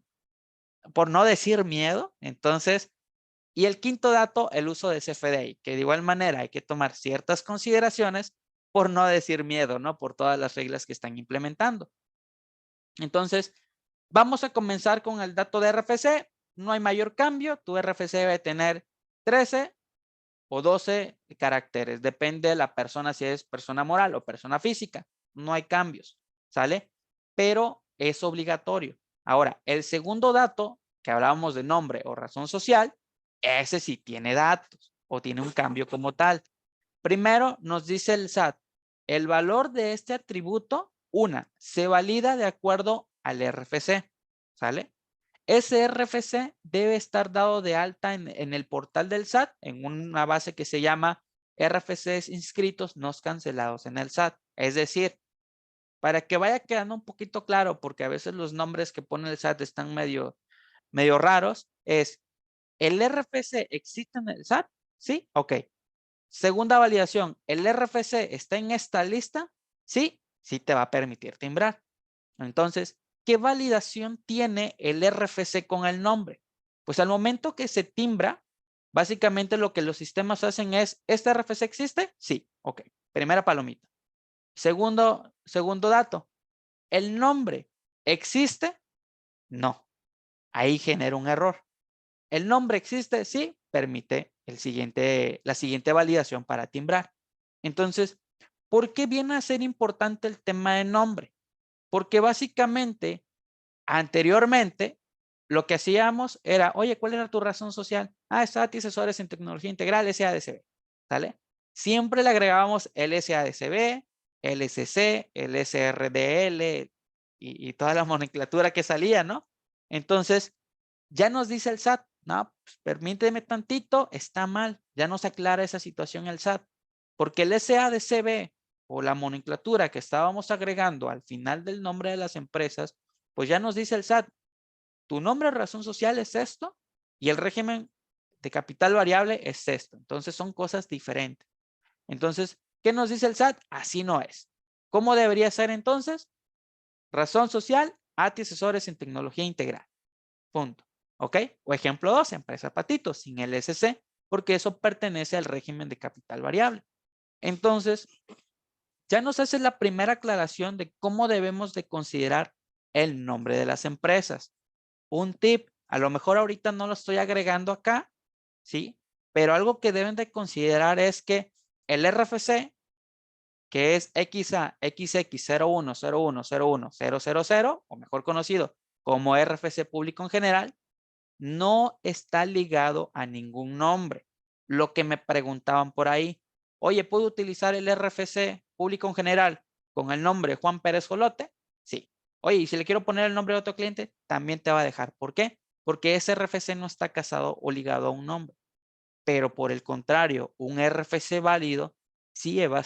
por no decir miedo. Entonces, y el quinto dato, el uso de CFDI, que de igual manera hay que tomar ciertas consideraciones por no decir miedo, ¿no? Por todas las reglas que están implementando. Entonces, vamos a comenzar con el dato de RFC. No hay mayor cambio. Tu RFC debe tener 13 o 12 caracteres. Depende de la persona, si es persona moral o persona física. No hay cambios, ¿sale? Pero es obligatorio. Ahora, el segundo dato, que hablábamos de nombre o razón social, ese sí tiene datos o tiene un cambio como tal. Primero nos dice el SAT, el valor de este atributo, se valida de acuerdo al RFC, ¿sale? Ese RFC debe estar dado de alta en el portal del SAT, en una base que se llama RFCs inscritos no cancelados en el SAT. Es decir, para que vaya quedando un poquito claro, porque a veces los nombres que pone el SAT están medio raros, es, ¿el RFC existe en el SAT? Sí, ok. Segunda validación, ¿el RFC está en esta lista? Sí, sí te va a permitir timbrar. Entonces, ¿qué validación tiene el RFC con el nombre? Pues al momento que se timbra, básicamente lo que los sistemas hacen es, ¿este RFC existe? Sí, ok. Primera palomita. Segundo dato, ¿el nombre existe? No. Ahí genera un error. ¿El nombre existe? Sí, permite la siguiente validación para timbrar. Entonces, ¿por qué viene a ser importante el tema de nombre? Porque básicamente, anteriormente, lo que hacíamos era, oye, ¿cuál era tu razón social? Ah, SAT asesores en tecnología integral, SADCB, ¿sale? Siempre le agregábamos el SADCB, el SC, el SRDL y toda la nomenclatura que salía, ¿no? Entonces, ya nos dice el SAT, no, pues, permíteme tantito, está mal, ya nos aclara esa situación el SAT, porque el SADCB o la nomenclatura que estábamos agregando al final del nombre de las empresas, pues ya nos dice el SAT, tu nombre de razón social es esto y el régimen de capital variable es esto. Entonces son cosas diferentes. Entonces, ¿qué nos dice el SAT? Así no es. ¿Cómo debería ser entonces? Razón social, ATI asesores en tecnología integral. Punto. ¿Ok? O ejemplo 2, empresa Patito, sin el SC, porque eso pertenece al régimen de capital variable. Entonces, ya nos hace la primera aclaración de cómo debemos de considerar el nombre de las empresas. Un tip, a lo mejor ahorita no lo estoy agregando acá, ¿sí? Pero algo que deben de considerar es que el RFC, que es XX0101010000, o mejor conocido como RFC público en general, no está ligado a ningún nombre. Lo que me preguntaban por ahí, oye, ¿puedo utilizar el RFC público en general con el nombre Juan Pérez Jolote? Sí. Oye, y si le quiero poner el nombre de otro cliente, también te va a dejar. ¿Por qué? Porque ese RFC no está casado o ligado a un nombre. Pero por el contrario, un RFC válido sí va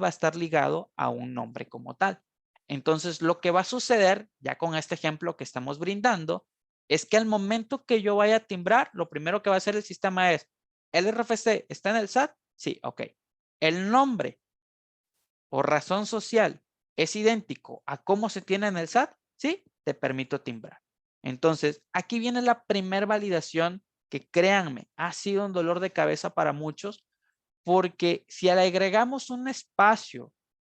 a estar ligado a un nombre como tal. Entonces, lo que va a suceder, ya con este ejemplo que estamos brindando, es que al momento que yo vaya a timbrar, lo primero que va a hacer el sistema es, ¿el RFC está en el SAT? Sí, ok. ¿El nombre o razón social es idéntico a cómo se tiene en el SAT? Sí, te permito timbrar. Entonces, aquí viene la primer validación que, créanme, ha sido un dolor de cabeza para muchos, porque si le agregamos un espacio,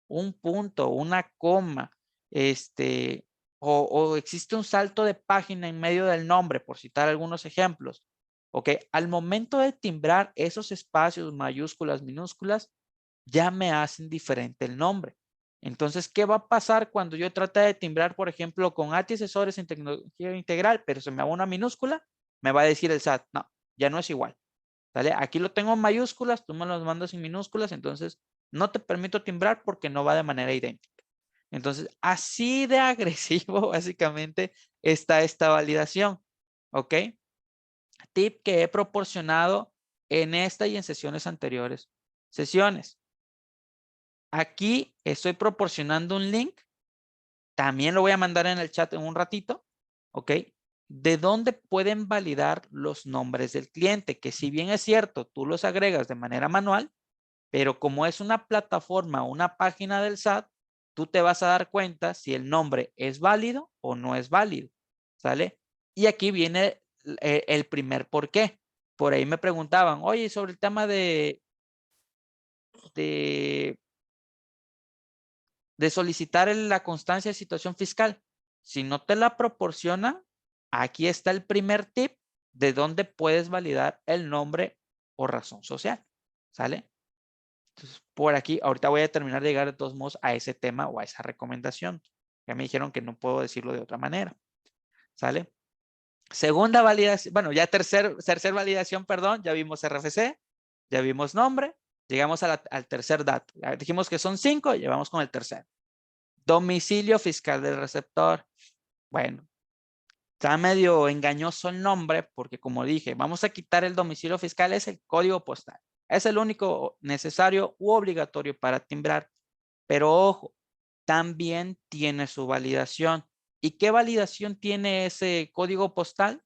un punto, una coma, o existe un salto de página en medio del nombre, por citar algunos ejemplos, ok, al momento de timbrar esos espacios, mayúsculas, minúsculas, ya me hacen diferente el nombre. Entonces, ¿qué va a pasar cuando yo trate de timbrar, por ejemplo, con ATI asesores en tecnología integral, pero se me va una minúscula? Me va a decir el SAT, no, ya no es igual. ¿Sale? Aquí lo tengo en mayúsculas, tú me los mandas en minúsculas, entonces no te permito timbrar porque no va de manera idéntica. Entonces, así de agresivo básicamente está esta validación. ¿Ok? Tip que he proporcionado en esta y en sesiones anteriores. Sesiones. Aquí estoy proporcionando un link. También lo voy a mandar en el chat en un ratito. ¿Ok? De dónde pueden validar los nombres del cliente, que si bien es cierto, tú los agregas de manera manual, pero como es una plataforma o una página del SAT, tú te vas a dar cuenta si el nombre es válido o no es válido. ¿Sale? Y aquí viene el primer por qué. Por ahí me preguntaban, oye, sobre el tema de, de solicitar la constancia de situación fiscal. Si no te la proporciona, aquí está el primer tip de dónde puedes validar el nombre o razón social. ¿Sale? Entonces, por aquí, ahorita voy a terminar de llegar de todos modos a ese tema o a esa recomendación. Ya me dijeron que no puedo decirlo de otra manera. ¿Sale? Segunda validación, bueno, ya tercer validación, perdón, ya vimos RFC, ya vimos nombre, llegamos al tercer dato. Ya dijimos que son 5, llevamos con el tercer. Domicilio fiscal del receptor. Bueno, está medio engañoso el nombre porque como dije, vamos a quitar el domicilio fiscal, es el código postal. Es el único necesario u obligatorio para timbrar. Pero ojo, también tiene su validación. ¿Y qué validación tiene ese código postal?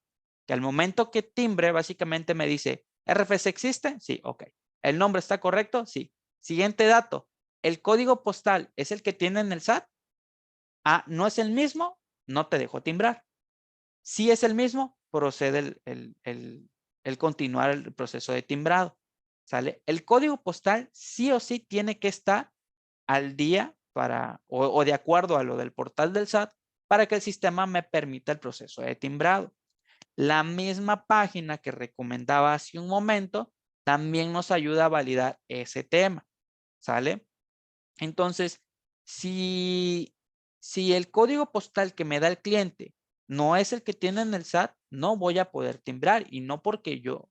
Que al momento que timbre, básicamente me dice, ¿RFC existe? Sí, ok. ¿El nombre está correcto? Sí. Siguiente dato, ¿el código postal es el que tiene en el SAT? Ah, ¿no es el mismo? No te dejo timbrar. Si es el mismo, procede el continuar el proceso de timbrado. ¿Sale? El código postal sí o sí tiene que estar al día o de acuerdo a lo del portal del SAT para que el sistema me permita el proceso de timbrado. La misma página que recomendaba hace un momento también nos ayuda a validar ese tema. ¿Sale? Entonces, si el código postal que me da el cliente no es el que tiene en el SAT, no voy a poder timbrar y no porque yo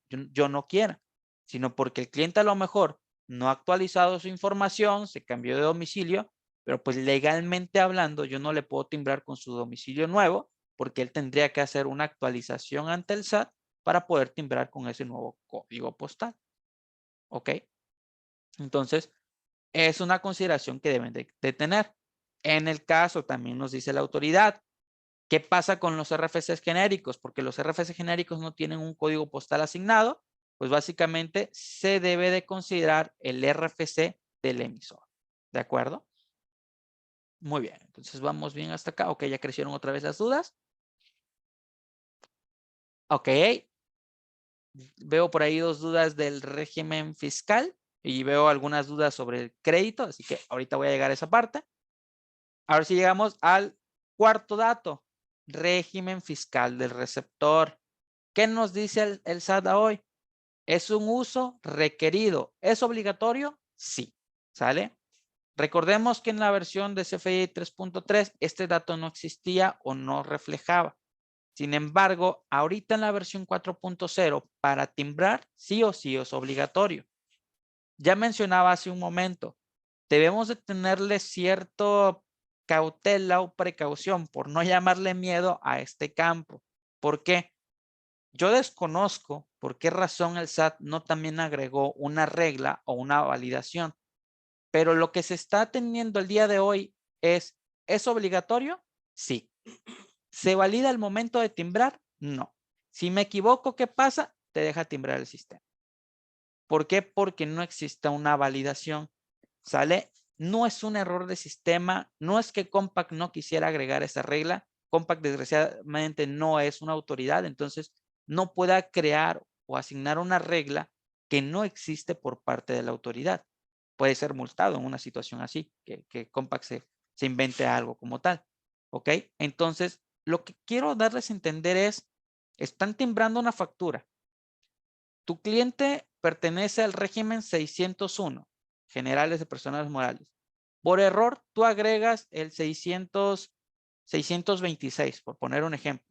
no quiera, sino porque el cliente a lo mejor no ha actualizado su información, se cambió de domicilio, pero pues legalmente hablando yo no le puedo timbrar con su domicilio nuevo porque él tendría que hacer una actualización ante el SAT para poder timbrar con ese nuevo código postal. ¿Ok? Entonces, es una consideración que deben de tener. En el caso, también nos dice la autoridad, ¿qué pasa con los RFCs genéricos? Porque los RFC genéricos no tienen un código postal asignado, pues básicamente se debe de considerar el RFC del emisor. ¿De acuerdo? Muy bien, entonces vamos bien hasta acá. Ok, ya crecieron otra vez las dudas. Ok, veo por ahí 2 dudas del régimen fiscal y veo algunas dudas sobre el crédito, así que ahorita voy a llegar a esa parte. Ahora sí llegamos al cuarto dato, régimen fiscal del receptor. ¿Qué nos dice el SAT hoy? ¿Es un uso requerido? ¿Es obligatorio? Sí. ¿Sale? Recordemos que en la versión de CFDI 3.3 este dato no existía o no reflejaba. Sin embargo, ahorita en la versión 4.0 para timbrar sí o sí es obligatorio. Ya mencionaba hace un momento, debemos de tenerle cierto cautela o precaución por no llamarle miedo a este campo. ¿Por qué? Yo desconozco por qué razón el SAT no también agregó una regla o una validación, pero lo que se está teniendo el día de hoy ¿es obligatorio? Sí. ¿Se valida el momento de timbrar? No. Si me equivoco, ¿qué pasa? Te deja timbrar el sistema. ¿Por qué? Porque no existe una validación. ¿Sale? No es un error de sistema, no es que Compaq no quisiera agregar esa regla. Compaq desgraciadamente no es una autoridad, entonces no pueda crear o asignar una regla que no existe por parte de la autoridad. Puede ser multado en una situación así, que Compaq se invente algo como tal. ¿Ok? Entonces, lo que quiero darles a entender es, están timbrando una factura. Tu cliente pertenece al régimen 601, generales de personas morales. Por error, tú agregas el 626, por poner un ejemplo.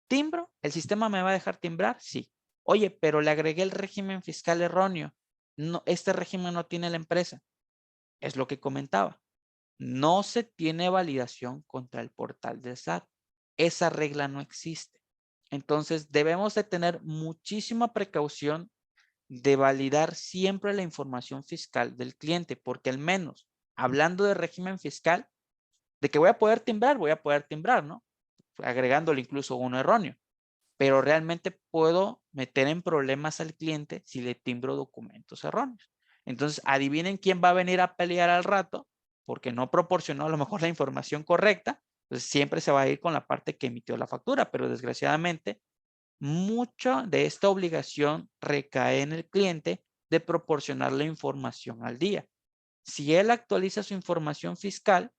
¿Timbro? ¿El sistema me va a dejar timbrar? Sí. Oye, pero le agregué el régimen fiscal erróneo. No, este régimen no tiene la empresa. Es lo que comentaba. No se tiene validación contra el portal del SAT. Esa regla no existe. Entonces, debemos de tener muchísima precaución de validar siempre la información fiscal del cliente, porque al menos hablando de régimen fiscal, de que voy a poder timbrar, ¿no? Agregándole incluso uno erróneo. Pero realmente puedo meter en problemas al cliente si le timbro documentos erróneos. Entonces, adivinen quién va a venir a pelear al rato porque no proporcionó a lo mejor la información correcta. Entonces, siempre se va a ir con la parte que emitió la factura, pero desgraciadamente, mucho de esta obligación recae en el cliente de proporcionar la información al día. Si él actualiza su información fiscal,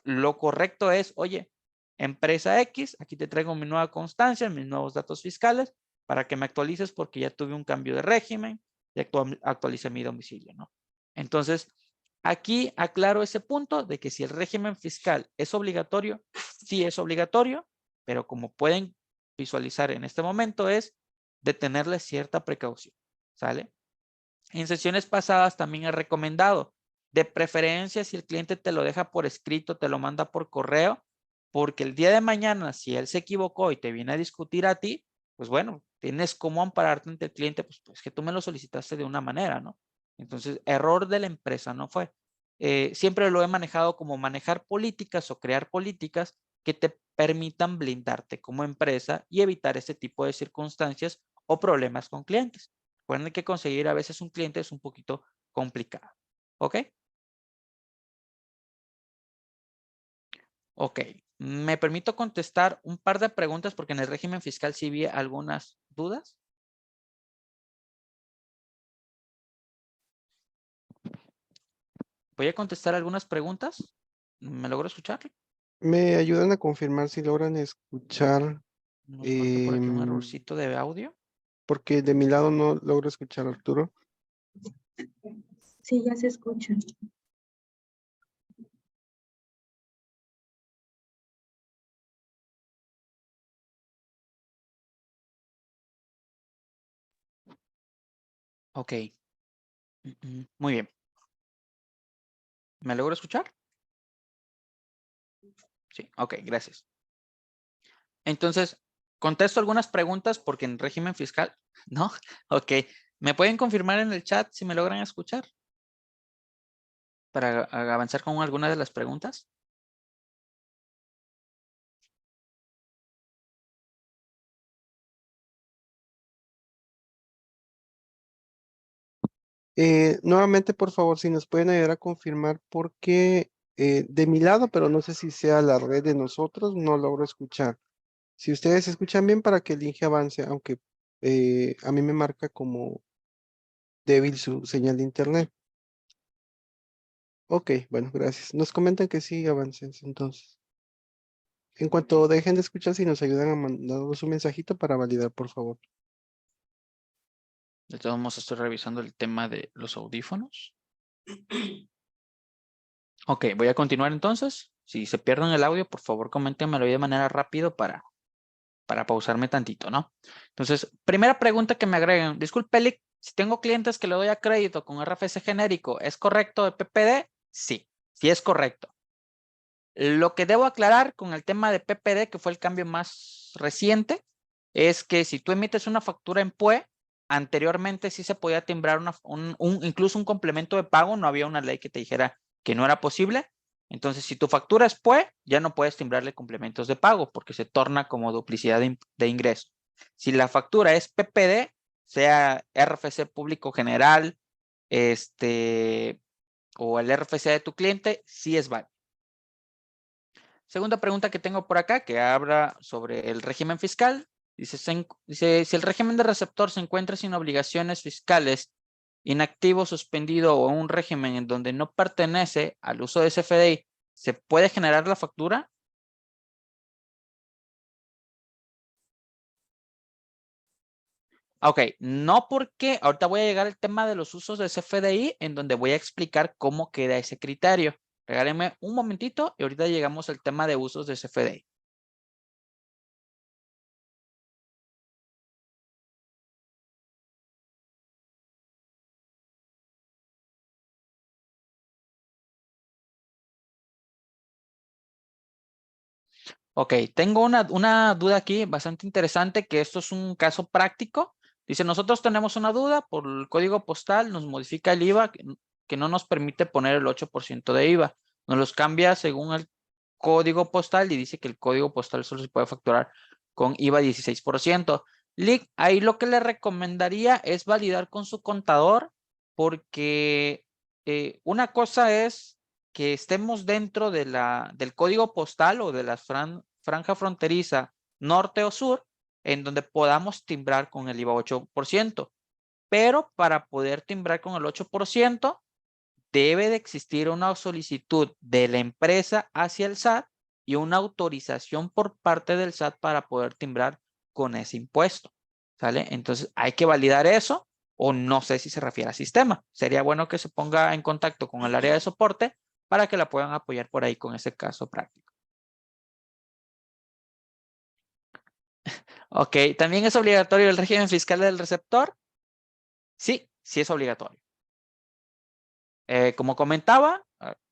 lo correcto es, oye, empresa X, aquí te traigo mi nueva constancia, mis nuevos datos fiscales, para que me actualices porque ya tuve un cambio de régimen y actualicé mi domicilio, ¿no? Entonces, aquí aclaro ese punto de que si el régimen fiscal es obligatorio, sí es obligatorio, pero como pueden visualizar en este momento es de tenerle cierta precaución, ¿sale? En sesiones pasadas también he recomendado, de preferencia si el cliente te lo deja por escrito, te lo manda por correo, porque el día de mañana, si él se equivocó y te viene a discutir a ti, pues bueno, tienes cómo ampararte ante el cliente, pues que tú me lo solicitaste de una manera, ¿no? Entonces, error de la empresa no fue. Siempre lo he manejado como manejar políticas o crear políticas que te permitan blindarte como empresa y evitar ese tipo de circunstancias o problemas con clientes. Recuerden que conseguir a veces un cliente es un poquito complicado. ¿Ok? Ok. Me permito contestar un par de preguntas porque en el régimen fiscal sí vi algunas dudas. Voy a contestar algunas preguntas. ¿Me logro escuchar? ¿Me ayudan a confirmar si logran escuchar? Nos falta por aquí un Em, errorcito de audio. Porque de mi lado no logro escuchar, Arturo. Sí, ya se escucha. Ok. Muy bien. ¿Me logro escuchar? Sí. Ok, gracias. Entonces, contesto algunas preguntas porque en régimen fiscal, ¿no? Ok. ¿Me pueden confirmar en el chat si me logran escuchar? Para avanzar con alguna de las preguntas. Nuevamente, por favor, si nos pueden ayudar a confirmar, porque de mi lado, pero no sé si sea la red de nosotros, no logro escuchar. Si ustedes escuchan bien para que el link avance, aunque a mí me marca como débil su señal de internet. Ok, bueno, gracias. Nos comentan que sí avancen entonces. En cuanto dejen de escuchar, si nos ayudan a mandarnos un mensajito para validar, por favor. De todos modos, estoy revisando el tema de los audífonos. Ok, voy a continuar entonces. Si se pierden el audio, por favor, coméntenmelo de manera rápido para pausarme tantito, ¿no? Entonces, primera pregunta que me agreguen. Disculpe, Lick, si tengo clientes que le doy a crédito con RFC genérico, ¿es correcto de PPD? Sí, sí es correcto. Lo que debo aclarar con el tema de PPD, que fue el cambio más reciente, es que si tú emites una factura en PUE, anteriormente sí se podía timbrar incluso un complemento de pago, no había una ley que te dijera que no era posible. Entonces, si tu factura es PUE, ya no puedes timbrarle complementos de pago porque se torna como duplicidad de ingreso. Si la factura es PPD, sea RFC público general, o el RFC de tu cliente, sí es válido. Segunda pregunta que tengo por acá, que habla sobre el régimen fiscal. Dice, si el régimen de receptor se encuentra sin obligaciones fiscales, inactivo, suspendido o un régimen en donde no pertenece al uso de CFDI, ¿se puede generar la factura? Ok, no, porque ahorita voy a llegar al tema de los usos de CFDI en donde voy a explicar cómo queda ese criterio. Regálenme un momentito y ahorita llegamos al tema de usos de CFDI. Ok, tengo una duda aquí bastante interesante, que esto es un caso práctico. Dice, nosotros tenemos una duda, por el código postal nos modifica el IVA que no nos permite poner el 8% de IVA. Nos los cambia según el código postal y dice que el código postal solo se puede facturar con IVA 16%. Lick, ahí lo que le recomendaría es validar con su contador, porque una cosa es que estemos dentro de del código postal o de la franja fronteriza norte o sur, en donde podamos timbrar con el IVA 8%. Pero para poder timbrar con el 8%, debe de existir una solicitud de la empresa hacia el SAT y una autorización por parte del SAT para poder timbrar con ese impuesto. ¿Sale? Entonces hay que validar eso, o no sé si se refiere a sistema. Sería bueno que se ponga en contacto con el área de soporte para que la puedan apoyar por ahí con ese caso práctico. Ok, ¿también es obligatorio el régimen fiscal del receptor? Sí, sí es obligatorio. Como comentaba,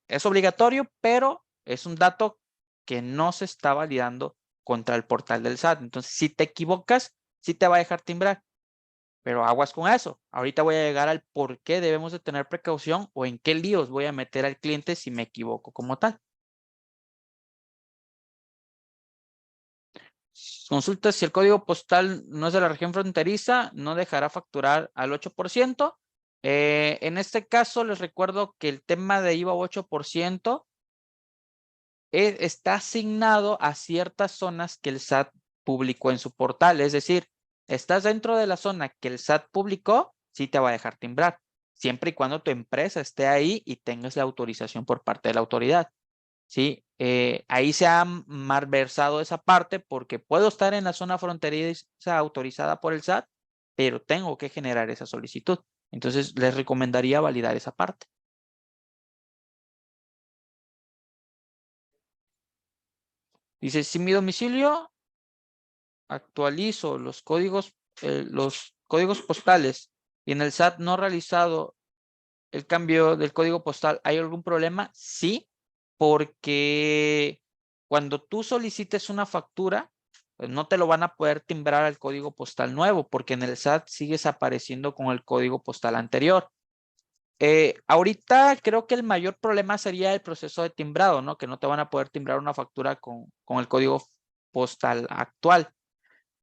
es obligatorio, pero es un dato que no se está validando contra el portal del SAT. Entonces, si te equivocas, sí te va a dejar timbrar, pero aguas con eso. Ahorita voy a llegar al por qué debemos de tener precaución o en qué líos voy a meter al cliente si me equivoco como tal. Consulta si el código postal no es de la región fronteriza, no dejará facturar al 8%. En este caso, les recuerdo que el tema de IVA 8% está asignado a ciertas zonas que el SAT publicó en su portal. Es decir, estás dentro de la zona que el SAT publicó, sí te va a dejar timbrar, siempre y cuando tu empresa esté ahí y tengas la autorización por parte de la autoridad. ¿Sí? Ahí se ha malversado esa parte porque puedo estar en la zona fronteriza autorizada por el SAT, pero tengo que generar esa solicitud. Entonces, les recomendaría validar esa parte. Dice, si mi domicilio actualizo los códigos postales y en el SAT no ha realizado el cambio del código postal, ¿hay algún problema? Sí, porque cuando tú solicites una factura, pues no te lo van a poder timbrar al código postal nuevo, porque en el SAT sigues apareciendo con el código postal anterior. Ahorita creo que el mayor problema sería el proceso de timbrado, ¿no? Que no te van a poder timbrar una factura con el código postal actual.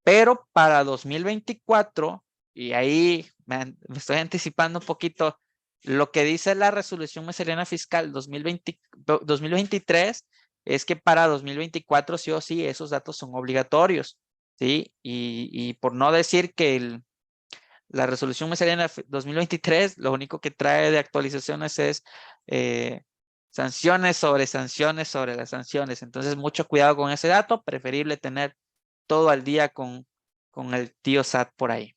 Pero para 2024, y ahí me estoy anticipando un poquito, lo que dice la resolución miscelánea fiscal 2023 es que para 2024 sí o sí esos datos son obligatorios, ¿sí? Y por no decir que la resolución miscelánea 2023 lo único que trae de actualizaciones es sanciones sobre las sanciones. Entonces, mucho cuidado con ese dato, preferible tener todo al día con el tío SAT por ahí.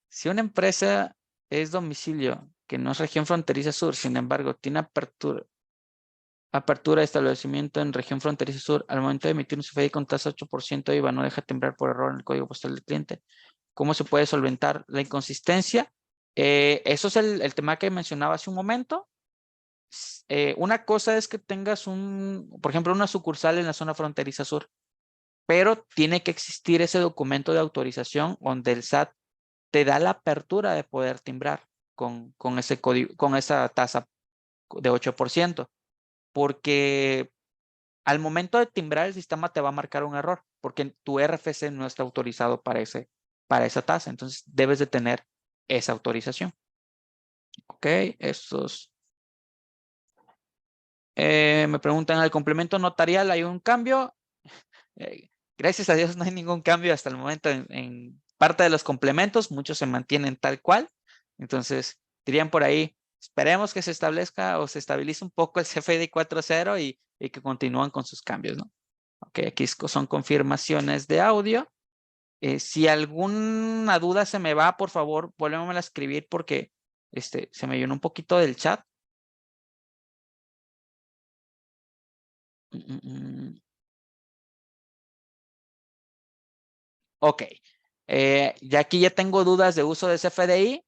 Si una empresa es domicilio que no es región fronteriza sur, sin embargo, tiene apertura de establecimiento en región fronteriza sur, al momento de emitir un CFDI con tasa 8% IVA, no deja timbrar por error en el código postal del cliente. ¿Cómo se puede solventar la inconsistencia? Eso es el tema que mencionaba hace un momento. Una cosa es que tengas por ejemplo, una sucursal en la zona fronteriza sur, pero tiene que existir ese documento de autorización donde el SAT te da la apertura de poder timbrar con ese código, con esa tasa de 8%, porque al momento de timbrar el sistema te va a marcar un error, porque tu RFC no está autorizado para esa tasa, entonces debes de tener esa autorización. Ok, esos. Me preguntan, ¿el complemento notarial hay un cambio? Gracias a Dios no hay ningún cambio hasta el momento en parte de los complementos, muchos se mantienen tal cual. Entonces, dirían por ahí, esperemos que se establezca o se estabilice un poco el CFDI 4.0 y que continúen con sus cambios, ¿no? Ok, aquí son confirmaciones de audio. Si alguna duda se me va, por favor, vuélvemela a escribir porque se me llenó un poquito del chat. Ok. Ya aquí ya tengo dudas de uso de CFDI.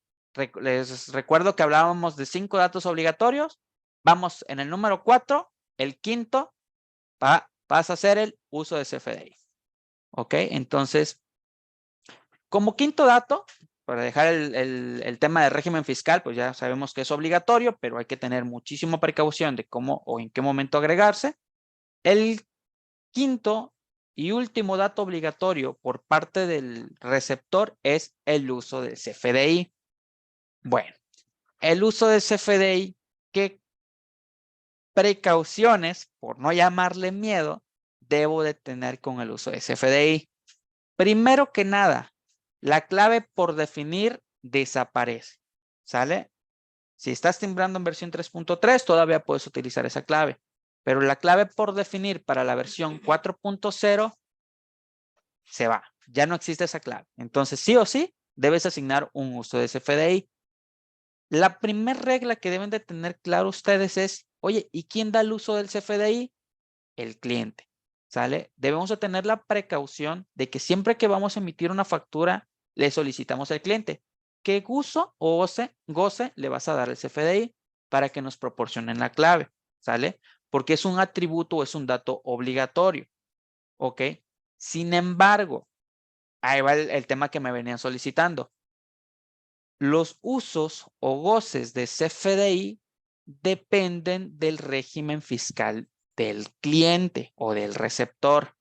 Les recuerdo que hablábamos de 5 datos obligatorios. Vamos en el número 4. El quinto pasa a ser el uso de CFDI. Ok, entonces, como quinto dato, para dejar el tema de régimen fiscal, pues ya sabemos que es obligatorio, pero hay que tener muchísima precaución de cómo o en qué momento agregarse. El quinto y último dato obligatorio por parte del receptor es el uso del CFDI. Bueno, el uso del CFDI, ¿qué precauciones, por no llamarle miedo, debo de tener con el uso de CFDI? Primero que nada, la clave por definir desaparece, ¿sale? Si estás timbrando en versión 3.3, todavía puedes utilizar esa clave, pero la clave por definir para la versión 4.0 se va, ya no existe esa clave. Entonces, sí o sí, debes asignar un uso de CFDI. La primera regla que deben de tener claro ustedes es, oye, ¿y quién da el uso del CFDI? El cliente, ¿sale? Debemos de tener la precaución de que siempre que vamos a emitir una factura, le solicitamos al cliente qué uso o goce le vas a dar el CFDI para que nos proporcionen la clave, ¿sale? Porque es un atributo o es un dato obligatorio, ¿ok? Sin embargo, ahí va el tema que me venían solicitando. Los usos o goces de CFDI dependen del régimen fiscal del cliente o del receptor.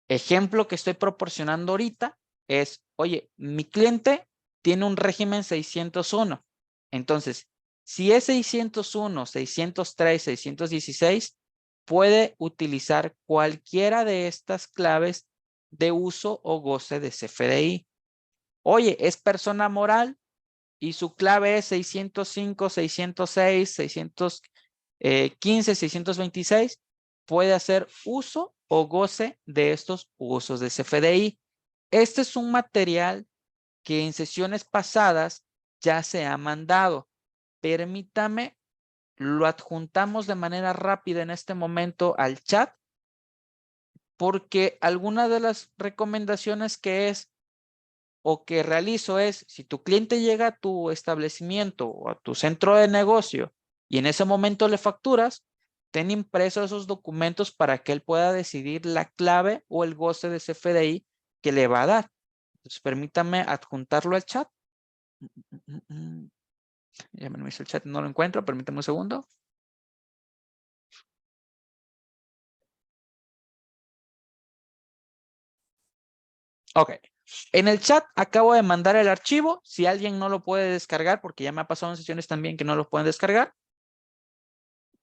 Ejemplo que estoy proporcionando ahorita es, oye, mi cliente tiene un régimen 601. Entonces, si es 601, 603, 616, puede utilizar cualquiera de estas claves de uso o goce de CFDI. Oye, es persona moral y su clave es 605, 606, 615, 626, puede hacer uso o goce de estos usos de CFDI. Este es un material que en sesiones pasadas ya se ha mandado. Permítame, lo adjuntamos de manera rápida en este momento al chat, porque alguna de las recomendaciones que es o que realizo es, si tu cliente llega a tu establecimiento o a tu centro de negocio y en ese momento le facturas, ten impresos esos documentos para que él pueda decidir la clave o el goce de CFDI que le va a dar. Entonces, permítame adjuntarlo al chat. Ya me lo hizo el chat, no lo encuentro, permítame un segundo. Ok. En el chat acabo de mandar el archivo. Si alguien no lo puede descargar, porque ya me ha pasado en sesiones también que no lo pueden descargar,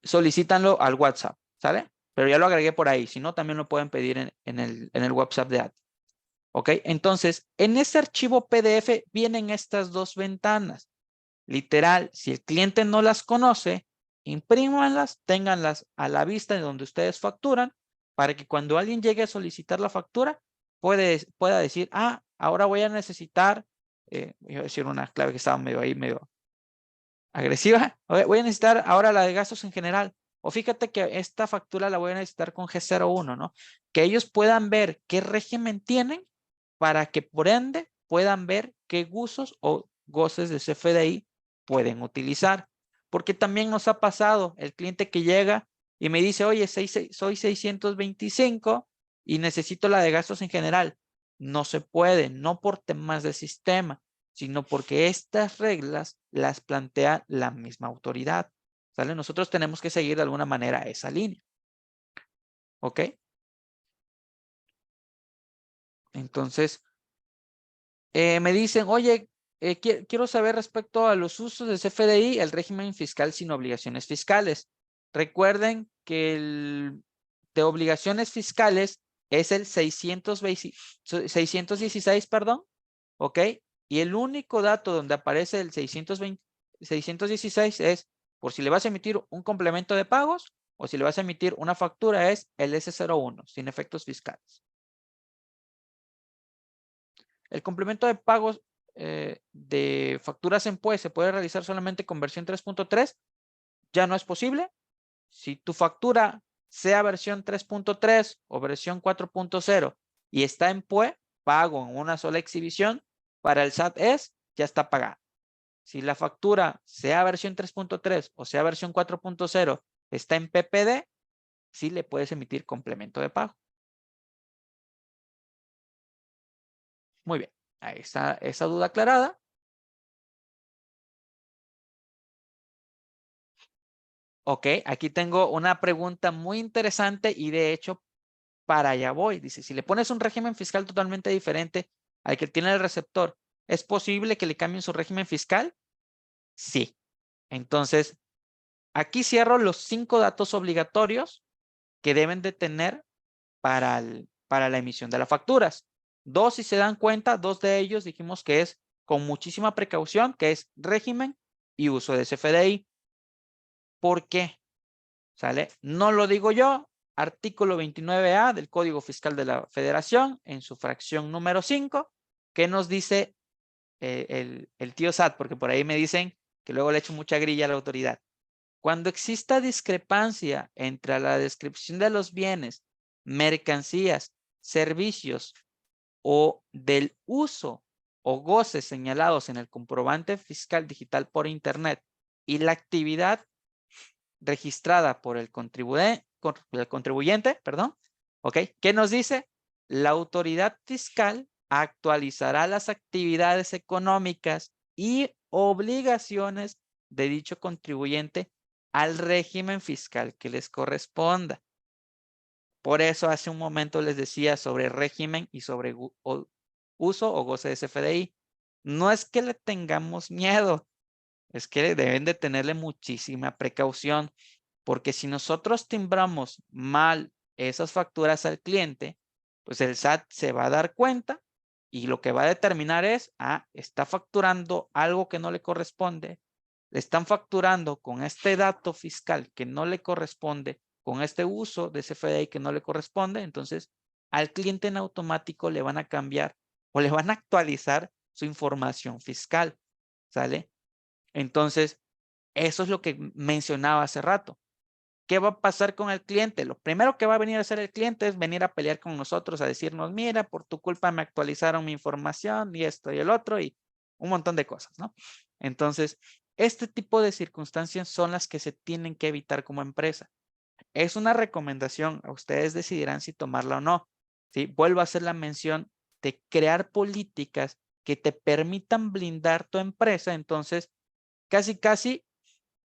solicítanlo al WhatsApp, ¿sale? Pero ya lo agregué por ahí. Si no, también lo pueden pedir en el WhatsApp de AT. ¿Ok? Entonces, en este archivo PDF vienen estas dos ventanas. Literal, si el cliente no las conoce, imprímanlas, ténganlas a la vista de donde ustedes facturan, para que cuando alguien llegue a solicitar la factura, pueda decir, ah, ahora voy a necesitar, iba a decir una clave que estaba medio agresiva, voy a necesitar ahora la de gastos en general. O fíjate que esta factura la voy a necesitar con G01, ¿no? Que ellos puedan ver qué régimen tienen para que por ende puedan ver qué usos o goces de CFDI pueden utilizar. Porque también nos ha pasado el cliente que llega y me dice, oye, soy 625 y necesito la de gastos en general. No se puede, no por temas de sistema, sino porque estas reglas las plantea la misma autoridad. ¿Sale? Nosotros tenemos que seguir de alguna manera esa línea. ¿Ok? Entonces, me dicen, oye, quiero saber respecto a los usos de CFDI, el régimen fiscal sin obligaciones fiscales. Recuerden que el de obligaciones fiscales es el 616, perdón, ¿ok? Y el único dato donde aparece el 616 es por si le vas a emitir un complemento de pagos o si le vas a emitir una factura es el S01, sin efectos fiscales. El complemento de pagos de facturas en PUE se puede realizar solamente con versión 3.3. Ya no es posible. Si tu factura sea versión 3.3 o versión 4.0 y está en PUE, pago en una sola exhibición, para el SAT ya está pagada. Si la factura sea versión 3.3 o sea versión 4.0 está en PPD, sí le puedes emitir complemento de pago. Muy bien. Ahí está esa duda aclarada. Ok, aquí tengo una pregunta muy interesante y de hecho para allá voy. Dice, si le pones un régimen fiscal totalmente diferente al que tiene el receptor, ¿es posible que le cambien su régimen fiscal? Sí. Entonces, aquí cierro los 5 datos obligatorios que deben de tener para la emisión de las facturas. 2, si se dan cuenta, 2 de ellos dijimos que es con muchísima precaución, que es régimen y uso de CFDI. ¿Por qué? ¿Sale? No lo digo yo. Artículo 29A del Código Fiscal de la Federación, en su fracción número 5, que nos dice el tío SAT, porque por ahí me dicen que luego le echo mucha grilla a la autoridad. Cuando exista discrepancia entre la descripción de los bienes, mercancías, servicios o del uso o goce señalados en el comprobante fiscal digital por Internet y la actividad registrada por el contribuyente, perdón, ¿ok? ¿Qué nos dice? La autoridad fiscal actualizará las actividades económicas y obligaciones de dicho contribuyente al régimen fiscal que les corresponda. Por eso hace un momento les decía sobre régimen y sobre uso o goce de CFDI. No es que le tengamos miedo, es que deben de tenerle muchísima precaución, porque si nosotros timbramos mal esas facturas al cliente, pues el SAT se va a dar cuenta y lo que va a determinar es, está facturando algo que no le corresponde, le están facturando con este dato fiscal que no le corresponde, con este uso de CFDI que no le corresponde, entonces al cliente en automático le van a cambiar o le van a actualizar su información fiscal, ¿sale? Entonces, eso es lo que mencionaba hace rato. ¿Qué va a pasar con el cliente? Lo primero que va a venir a hacer el cliente es venir a pelear con nosotros, a decirnos, mira, por tu culpa me actualizaron mi información y esto y el otro y un montón de cosas, ¿no? Entonces, este tipo de circunstancias son las que se tienen que evitar como empresa. Es una recomendación, ustedes decidirán si tomarla o no. ¿Sí? Vuelvo a hacer la mención de crear políticas que te permitan blindar tu empresa. Entonces, casi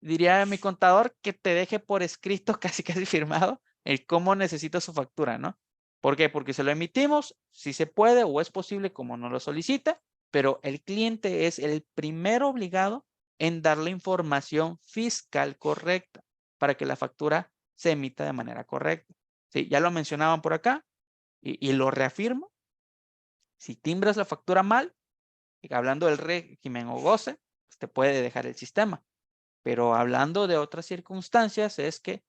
diría mi contador que te deje por escrito, casi firmado, el cómo necesita su factura, ¿no? ¿Por qué? Porque se lo emitimos, si se puede o es posible como nos lo solicita, pero el cliente es el primero obligado en dar la información fiscal correcta para que la factura se emita de manera correcta. Sí, ya lo mencionaban por acá y lo reafirmo. Si timbras la factura mal, hablando del régimen o goce, pues te puede dejar el sistema. Pero hablando de otras circunstancias es que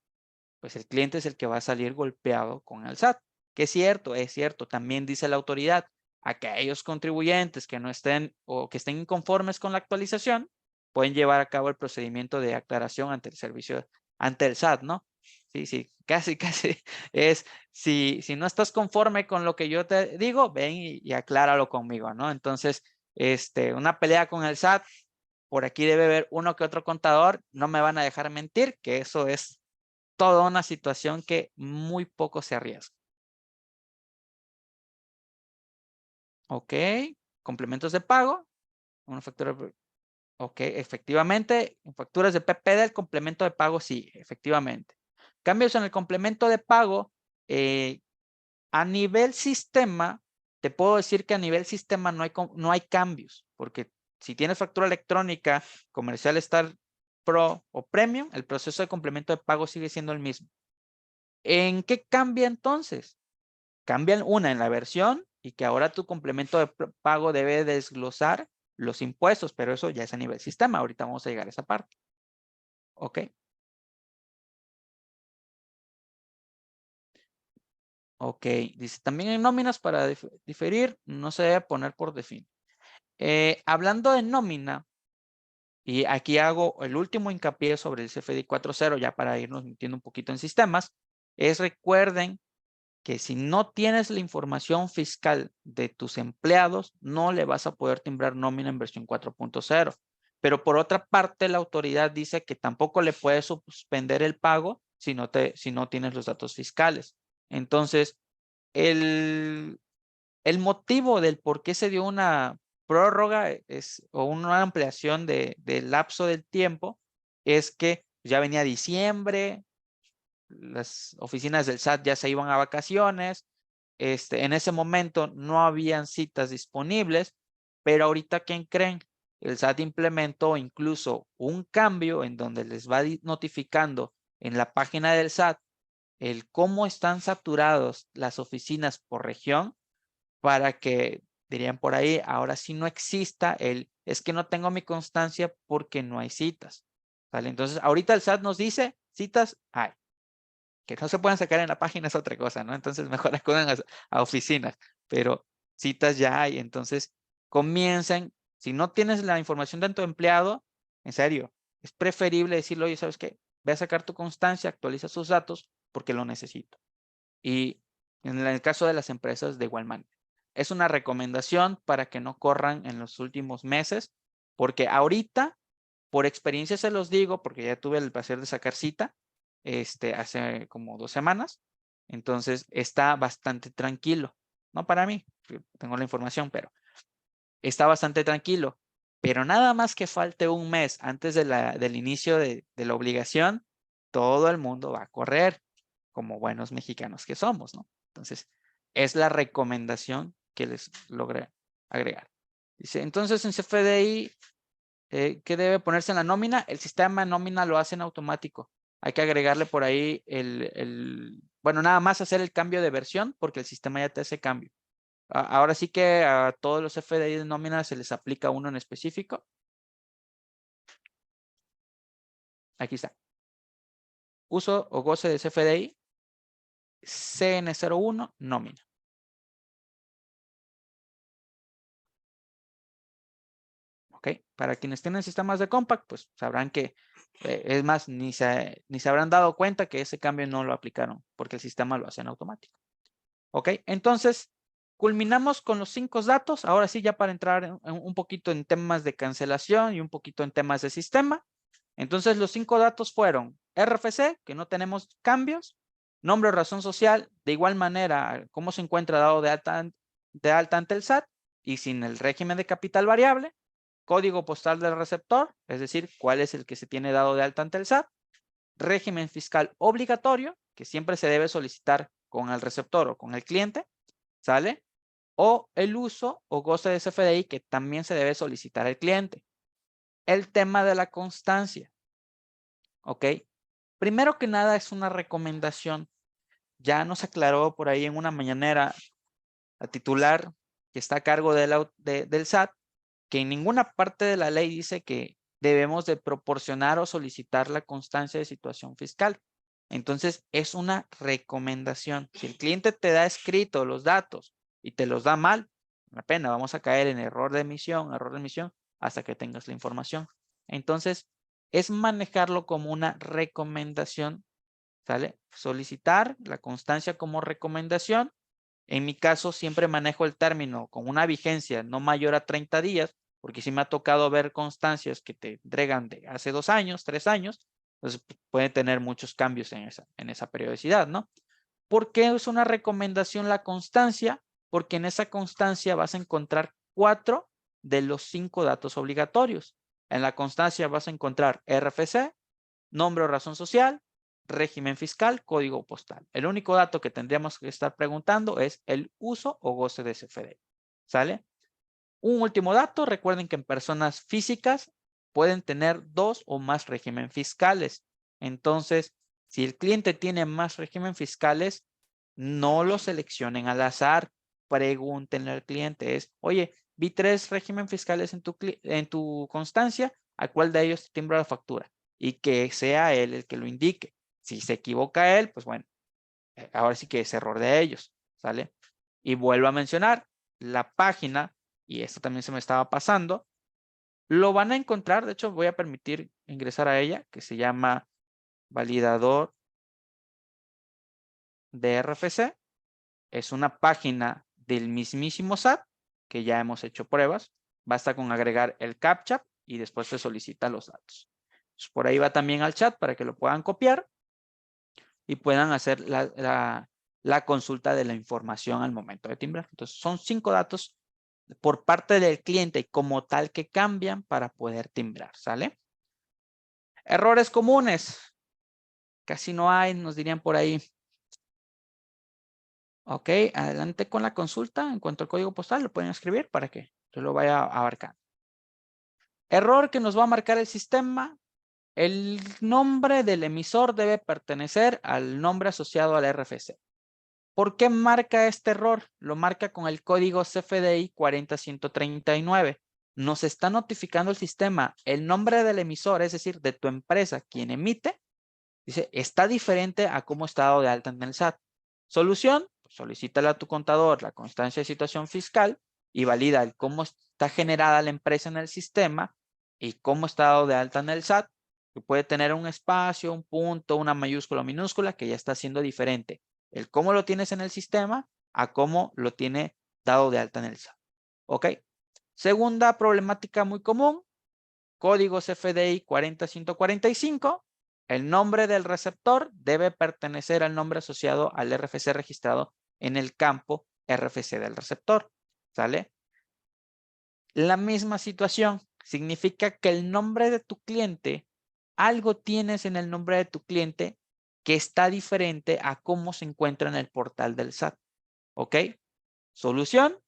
pues el cliente es el que va a salir golpeado con el SAT. Que es cierto, también dice la autoridad, aquellos contribuyentes que no estén o que estén inconformes con la actualización pueden llevar a cabo el procedimiento de aclaración ante el servicio, ante el SAT, ¿no? Sí, casi es, si no estás conforme con lo que yo te digo, ven y acláralo conmigo, ¿no? Entonces, una pelea con el SAT, por aquí debe haber uno que otro contador, no me van a dejar mentir, que eso es toda una situación que muy poco se arriesga. Ok, complementos de pago, una factura. Ok, efectivamente, en facturas de PPD el complemento de pago sí, efectivamente. Cambios en el complemento de pago, a nivel sistema, te puedo decir que a nivel sistema no hay cambios, porque si tienes factura electrónica, comercial Star Pro o Premium, el proceso de complemento de pago sigue siendo el mismo. ¿En qué cambia entonces? Cambian una en la versión y que ahora tu complemento de pago debe desglosar los impuestos, pero eso ya es a nivel sistema. Ahorita vamos a llegar a esa parte. Ok. Ok. Dice, también hay nóminas para diferir, no se debe poner por definir. Hablando de nómina, y aquí hago el último hincapié sobre el CFDI 4.0, ya para irnos metiendo un poquito en sistemas, es recuerden que si no tienes la información fiscal de tus empleados, no le vas a poder timbrar nómina en versión 4.0. Pero por otra parte, la autoridad dice que tampoco le puedes suspender el pago si no tienes los datos fiscales. Entonces, El motivo del por qué se dio una prórroga o una ampliación del lapso del tiempo es que ya venía diciembre, las oficinas del SAT ya se iban a vacaciones, en ese momento no habían citas disponibles, pero ahorita, ¿quién creen? El SAT implementó incluso un cambio en donde les va notificando en la página del SAT el cómo están saturados las oficinas por región para que, dirían por ahí, ahora sí no exista es que no tengo mi constancia porque no hay citas. ¿Vale? Entonces, ahorita el SAT nos dice, citas hay. Que no se puedan sacar en la página es otra cosa, ¿no? Entonces, mejor acudan a oficinas, pero citas ya hay. Entonces, comiencen, si no tienes la información de tu empleado, en serio, es preferible decirle, oye, ¿sabes qué? Ve a sacar tu constancia, actualiza sus datos porque lo necesito. Y en el caso de las empresas, de igual manera. Es una recomendación para que no corran en los últimos meses, porque ahorita, por experiencia se los digo, porque ya tuve el placer de sacar cita, hace como 2 semanas, entonces está bastante tranquilo. No para mí, tengo la información, pero está bastante tranquilo. Pero nada más que falte un mes antes del inicio de la obligación, todo el mundo va a correr, como buenos mexicanos que somos, ¿no? Entonces, es la recomendación que les logré agregar. Dice, entonces en CFDI, ¿qué debe ponerse en la nómina? El sistema de nómina lo hace en automático. Hay que agregarle por ahí bueno, nada más hacer el cambio de versión porque el sistema ya te hace cambio. Ahora sí que a todos los CFDI de nómina se les aplica uno en específico. Aquí está. Uso o goce de CFDI, CN01, nómina. ¿Ok? Para quienes tienen sistemas de Compact, pues sabrán que, es más, ni se habrán dado cuenta que ese cambio no lo aplicaron, porque el sistema lo hace en automático. ¿Ok? Entonces, culminamos con los 5 datos. Ahora sí, ya para entrar un poquito en temas de cancelación y un poquito en temas de sistema. Entonces, los 5 datos fueron RFC, que no tenemos cambios, nombre o razón social, de igual manera, cómo se encuentra dado de alta ante el SAT y sin el régimen de capital variable, código postal del receptor, es decir, cuál es el que se tiene dado de alta ante el SAT, régimen fiscal obligatorio, que siempre se debe solicitar con el receptor o con el cliente, ¿sale? O el uso o goce de CFDI, que también se debe solicitar al cliente. El tema de la constancia, ¿ok? Primero que nada es una recomendación. Ya nos aclaró por ahí en una mañanera la titular que está a cargo del SAT, que en ninguna parte de la ley dice que debemos de proporcionar o solicitar la constancia de situación fiscal. Entonces, es una recomendación. Si el cliente te da escrito los datos y te los da mal, la pena, vamos a caer en error de emisión, hasta que tengas la información. Entonces, es manejarlo como una recomendación, ¿sale? Solicitar la constancia como recomendación. En mi caso, siempre manejo el término con una vigencia no mayor a 30 días, porque sí me ha tocado ver constancias que te entregan de hace 2 años, 3 años, entonces puede tener muchos cambios en esa periodicidad, ¿no? ¿Por qué es una recomendación la constancia? Porque en esa constancia vas a encontrar 4 de los 5 datos obligatorios. En la constancia vas a encontrar RFC, nombre o razón social, régimen fiscal, código postal. El único dato que tendríamos que estar preguntando es el uso o goce de CFDI. ¿Sale? Un último dato, recuerden que en personas físicas pueden tener 2 o más régimen fiscales. Entonces, si el cliente tiene más régimen fiscales, no lo seleccionen al azar. Pregúntenle al cliente, oye, vi 3 régimen fiscales en tu constancia, ¿a cuál de ellos te timbra la factura? Y que sea él el que lo indique. Si se equivoca él, pues bueno, ahora sí que es error de ellos, ¿sale? Y vuelvo a mencionar, la página, y esto también se me estaba pasando, lo van a encontrar, de hecho voy a permitir ingresar a ella, que se llama validador de RFC. Es una página del mismísimo SAT, que ya hemos hecho pruebas. Basta con agregar el CAPTCHA y después se solicitan los datos. Pues por ahí va también al chat para que lo puedan copiar y puedan hacer la la consulta de la información al momento de timbrar. Entonces, son 5 datos por parte del cliente como tal que cambian para poder timbrar, ¿sale? Errores comunes. Casi no hay, nos dirían por ahí. Ok, adelante con la consulta. En cuanto al código postal, lo pueden escribir para que yo lo vaya abarcando. Error que nos va a marcar el sistema. El nombre del emisor debe pertenecer al nombre asociado al RFC. ¿Por qué marca este error? Lo marca con el código CFDI 40139. Nos está notificando el sistema el nombre del emisor, es decir, de tu empresa, quien emite, dice, está diferente a cómo está dado de alta en el SAT. Solución, pues solicítale a tu contador la constancia de situación fiscal y valida el cómo está generada la empresa en el sistema y cómo está dado de alta en el SAT, que puede tener un espacio, un punto, una mayúscula o minúscula que ya está siendo diferente. El cómo lo tienes en el sistema a cómo lo tiene dado de alta en el SAT. ¿Ok? Segunda problemática muy común, código CFDI 40145. El nombre del receptor debe pertenecer al nombre asociado al RFC registrado en el campo RFC del receptor. ¿Sale? La misma situación significa que el nombre de tu cliente, algo tienes en el nombre de tu cliente que está diferente a cómo se encuentra en el portal del SAT. ¿Ok? Solución,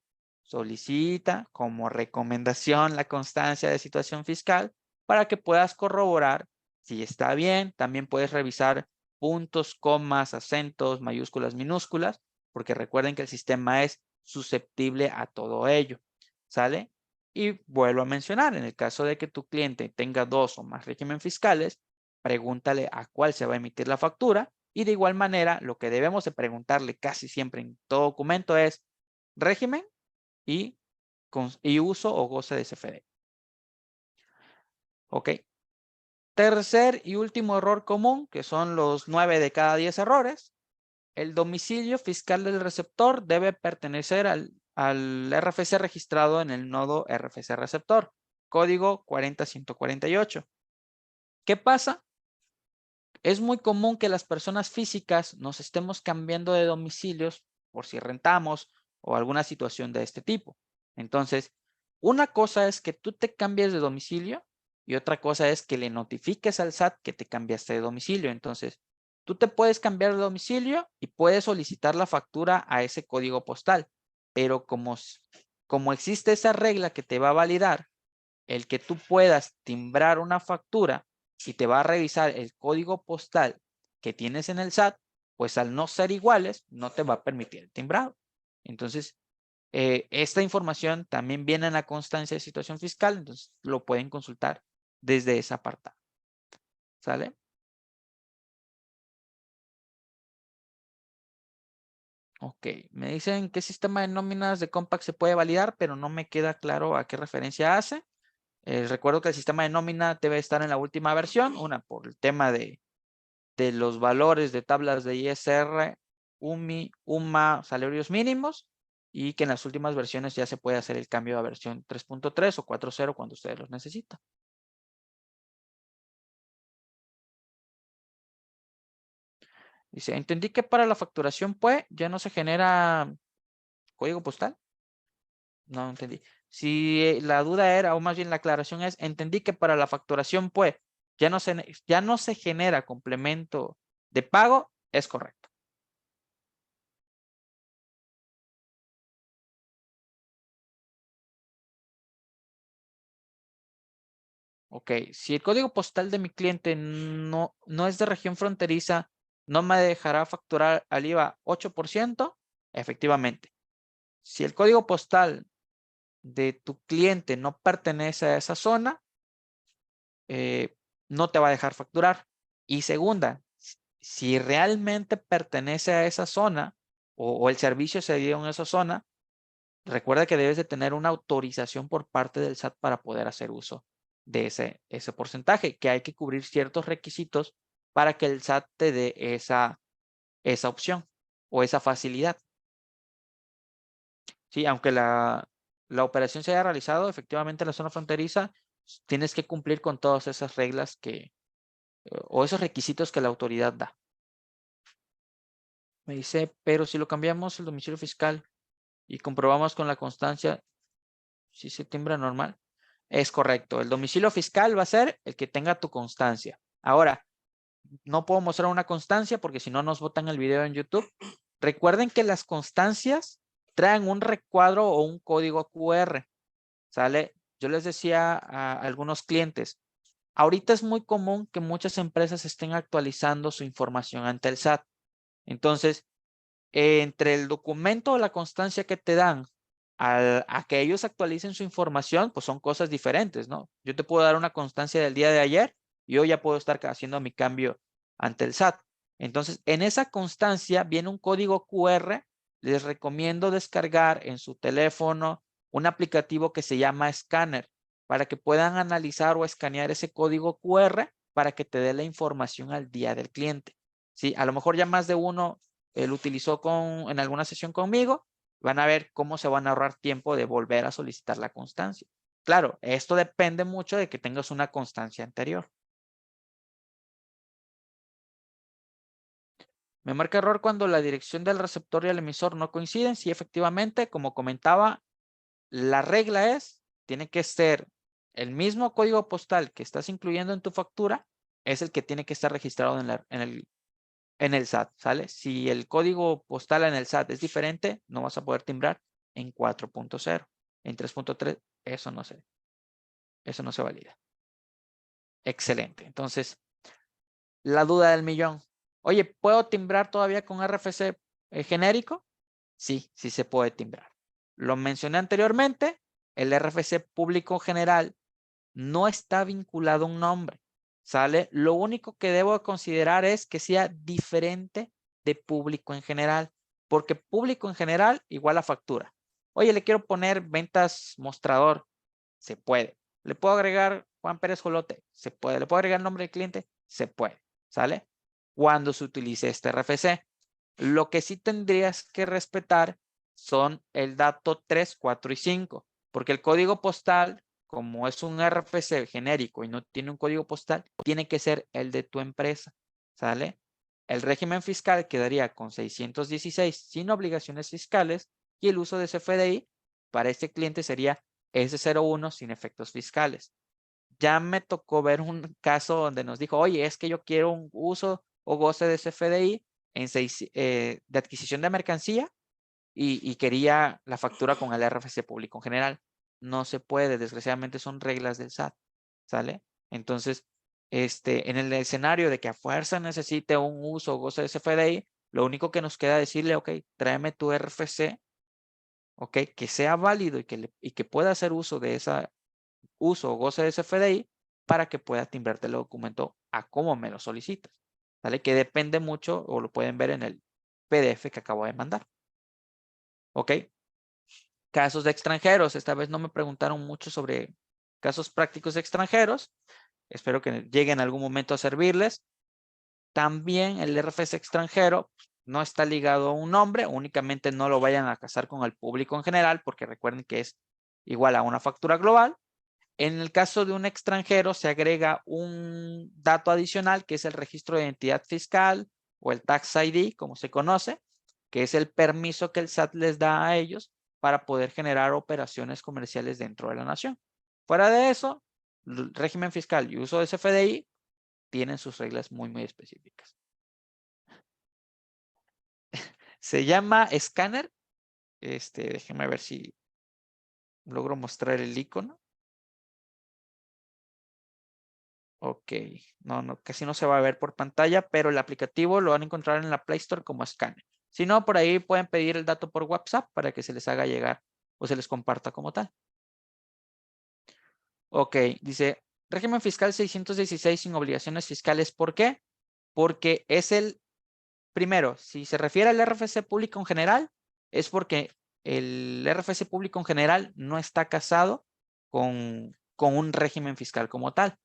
solicita como recomendación la constancia de situación fiscal para que puedas corroborar si está bien. También puedes revisar puntos, comas, acentos, mayúsculas, minúsculas, porque recuerden que el sistema es susceptible a todo ello. ¿Sale? Y vuelvo a mencionar, en el caso de que tu cliente tenga 2 o más regímenes fiscales, pregúntale a cuál se va a emitir la factura. Y de igual manera, lo que debemos de preguntarle casi siempre en todo documento es régimen y uso o goce de CFDI. Ok. Tercer y último error común, que son los 9 de cada 10 errores. El domicilio fiscal del receptor debe pertenecer al RFC registrado en el nodo RFC receptor. Código 40148. ¿Qué pasa? Es muy común que las personas físicas nos estemos cambiando de domicilios por si rentamos o alguna situación de este tipo. Entonces, una cosa es que tú te cambies de domicilio y otra cosa es que le notifiques al SAT que te cambiaste de domicilio. Entonces, tú te puedes cambiar de domicilio y puedes solicitar la factura a ese código postal. Pero como existe esa regla que te va a validar el que tú puedas timbrar una factura y te va a revisar el código postal que tienes en el SAT, pues al no ser iguales, no te va a permitir el timbrado. Entonces, esta información también viene en la constancia de situación fiscal, entonces lo pueden consultar desde esa apartado. ¿Sale? Ok, me dicen qué sistema de nóminas de Compact se puede validar, pero no me queda claro a qué referencia hace. Recuerdo que el sistema de nómina debe estar en la última versión, una por el tema de los valores de tablas de ISR, UMI, UMA, salarios mínimos, y que en las últimas versiones ya se puede hacer el cambio a versión 3.3 o 4.0 cuando ustedes los necesitan. Dice, entendí que para la facturación PUE ya no se genera código postal. No entendí. Si la duda era, o más bien la aclaración es, entendí que para la facturación PUE ya no se genera complemento de pago, es correcto. Ok, si el código postal de mi cliente no es de región fronteriza, ¿no me dejará facturar al IVA 8%? Efectivamente. Si el código postal de tu cliente no pertenece a esa zona, no te va a dejar facturar. Y segunda, si realmente pertenece a esa zona o el servicio se dio en esa zona, recuerda que debes de tener una autorización por parte del SAT para poder hacer uso de ese porcentaje, que hay que cubrir ciertos requisitos para que el SAT te dé esa opción o esa facilidad. Sí, aunque la operación se haya realizado efectivamente en la zona fronteriza, tienes que cumplir con todas esas reglas o esos requisitos que la autoridad da. Me dice, pero si lo cambiamos el domicilio fiscal y comprobamos con la constancia si se timbra normal. Es correcto. El domicilio fiscal va a ser el que tenga tu constancia. Ahora, no puedo mostrar una constancia porque si no nos botan el video en YouTube. Recuerden que las constancias traen un recuadro o un código QR. ¿Sale? Yo les decía a algunos clientes, ahorita es muy común que muchas empresas estén actualizando su información ante el SAT. Entonces, entre el documento o la constancia que te dan a que ellos actualicen su información, pues son cosas diferentes, ¿no? Yo te puedo dar una constancia del día de ayer y yo ya puedo estar haciendo mi cambio ante el SAT. Entonces, en esa constancia viene un código QR. Les recomiendo descargar en su teléfono un aplicativo que se llama Scanner para que puedan analizar o escanear ese código QR para que te dé la información al día del cliente. Sí, a lo mejor ya más de uno lo utilizó en alguna sesión conmigo. Van a ver cómo se van a ahorrar tiempo de volver a solicitar la constancia. Claro, esto depende mucho de que tengas una constancia anterior. Me marca error cuando la dirección del receptor y el emisor no coinciden. Sí, efectivamente, como comentaba, la regla es, tiene que ser el mismo código postal que estás incluyendo en tu factura, es el que tiene que estar registrado en el SAT, ¿sale? Si el código postal en el SAT es diferente, no vas a poder timbrar en 4.0. En 3.3, eso no se valida. Excelente. Entonces, la duda del millón. Oye, ¿puedo timbrar todavía con RFC genérico? Sí, sí se puede timbrar. Lo mencioné anteriormente, el RFC público general no está vinculado a un nombre, ¿sale? Lo único que debo considerar es que sea diferente de público en general, porque público en general igual a factura. Oye, le quiero poner ventas mostrador, se puede. ¿Le puedo agregar Juan Pérez Jolote? Se puede. ¿Le puedo agregar el nombre del cliente? Se puede, ¿sale? Cuando se utilice este RFC. Lo que sí tendrías que respetar son el dato 3, 4 y 5, porque el código postal, como es un RFC genérico y no tiene un código postal, tiene que ser el de tu empresa, ¿sale? El régimen fiscal quedaría con 616 sin obligaciones fiscales y el uso de CFDI para este cliente sería S01 sin efectos fiscales. Ya me tocó ver un caso donde nos dijo, oye, es que yo quiero un uso o goce de CFDI de adquisición de mercancía y quería la factura con el RFC público en general. No se puede, desgraciadamente son reglas del SAT, ¿sale? Entonces, en el escenario de que a fuerza necesite un uso o goce de CFDI, lo único que nos queda decirle, ok, tráeme tu RFC, ok, que sea válido y que pueda hacer uso de esa uso o goce de CFDI para que pueda timbrarte el documento a cómo me lo solicitas, ¿vale? Que depende mucho o lo pueden ver en el PDF que acabo de mandar. ¿Ok? Casos de extranjeros. Esta vez no me preguntaron mucho sobre casos prácticos de extranjeros. Espero que llegue en algún momento a servirles. También el RFC extranjero no está ligado a un nombre, únicamente no lo vayan a casar con el público en general, porque recuerden que es igual a una factura global. En el caso de un extranjero se agrega un dato adicional que es el registro de identidad fiscal o el Tax ID, como se conoce, que es el permiso que el SAT les da a ellos para poder generar operaciones comerciales dentro de la nación. Fuera de eso, el régimen fiscal y uso de CFDI tienen sus reglas muy, muy específicas. Se llama Scanner. Déjenme ver si logro mostrar el icono. Ok, no, casi no se va a ver por pantalla, pero el aplicativo lo van a encontrar en la Play Store como Scanner. Si no, por ahí pueden pedir el dato por WhatsApp para que se les haga llegar o se les comparta como tal. Ok, dice, régimen fiscal 616 sin obligaciones fiscales. ¿Por qué? Porque es primero, si se refiere al RFC público en general, es porque el RFC público en general no está casado con un régimen fiscal como tal,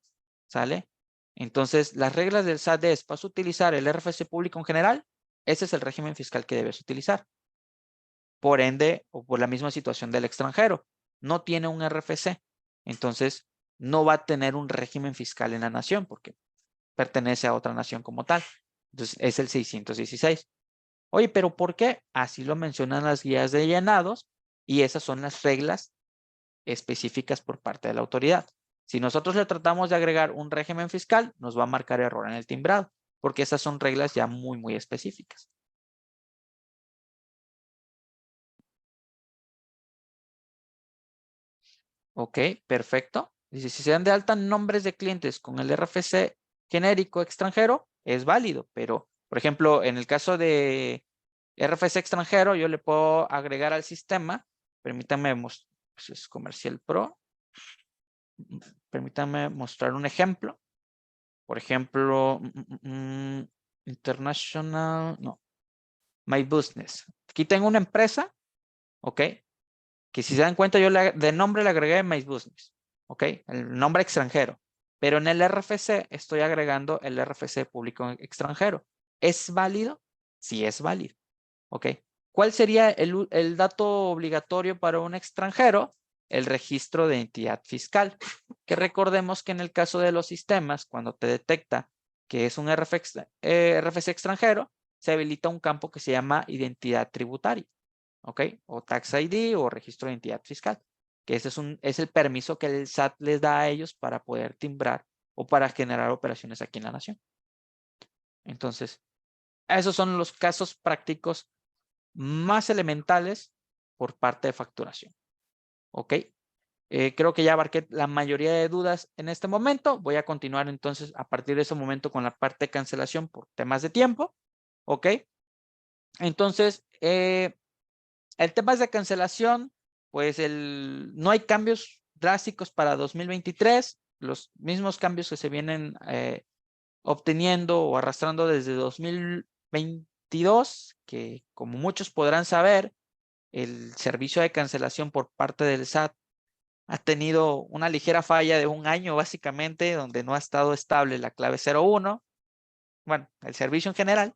¿sale? Entonces, las reglas del SAT es, vas a utilizar el RFC público en general, ese es el régimen fiscal que debes utilizar. Por ende, o por la misma situación del extranjero, no tiene un RFC, entonces no va a tener un régimen fiscal en la nación porque pertenece a otra nación como tal. Entonces, es el 616. Oye, ¿pero por qué? Así lo mencionan las guías de llenados y esas son las reglas específicas por parte de la autoridad. Si nosotros le tratamos de agregar un régimen fiscal, nos va a marcar error en el timbrado, porque esas son reglas ya muy, muy específicas. Ok, perfecto. Dice, si se dan de alta nombres de clientes con el RFC genérico extranjero, es válido, pero, por ejemplo, en el caso de RFC extranjero, yo le puedo agregar al sistema, permítame, pues es Comercial Pro, permítame mostrar un ejemplo. Por ejemplo, International, no, My Business. Aquí tengo una empresa, ¿ok? Que si se dan cuenta, yo de nombre le agregué My Business, ¿ok? El nombre extranjero. Pero en el RFC estoy agregando el RFC público extranjero. ¿Es válido? Sí, es válido, ¿ok? ¿Cuál sería el dato obligatorio para un extranjero? El registro de entidad fiscal. Que recordemos que en el caso de los sistemas, cuando te detecta que es un RFC extranjero, se habilita un campo que se llama identidad tributaria, ¿ok? O Tax ID o registro de entidad fiscal, que ese es el permiso que el SAT les da a ellos para poder timbrar o para generar operaciones aquí en la nación. Entonces, esos son los casos prácticos más elementales por parte de facturación, ¿ok? Creo que ya abarqué la mayoría de dudas en este momento. Voy a continuar entonces a partir de ese momento con la parte de cancelación por temas de tiempo, ¿ok? Entonces, el tema de cancelación, pues no hay cambios drásticos para 2023, los mismos cambios que se vienen obteniendo o arrastrando desde 2022, que como muchos podrán saber, el servicio de cancelación por parte del SAT ha tenido una ligera falla de un año básicamente, donde no ha estado estable la clave 01, bueno, el servicio en general,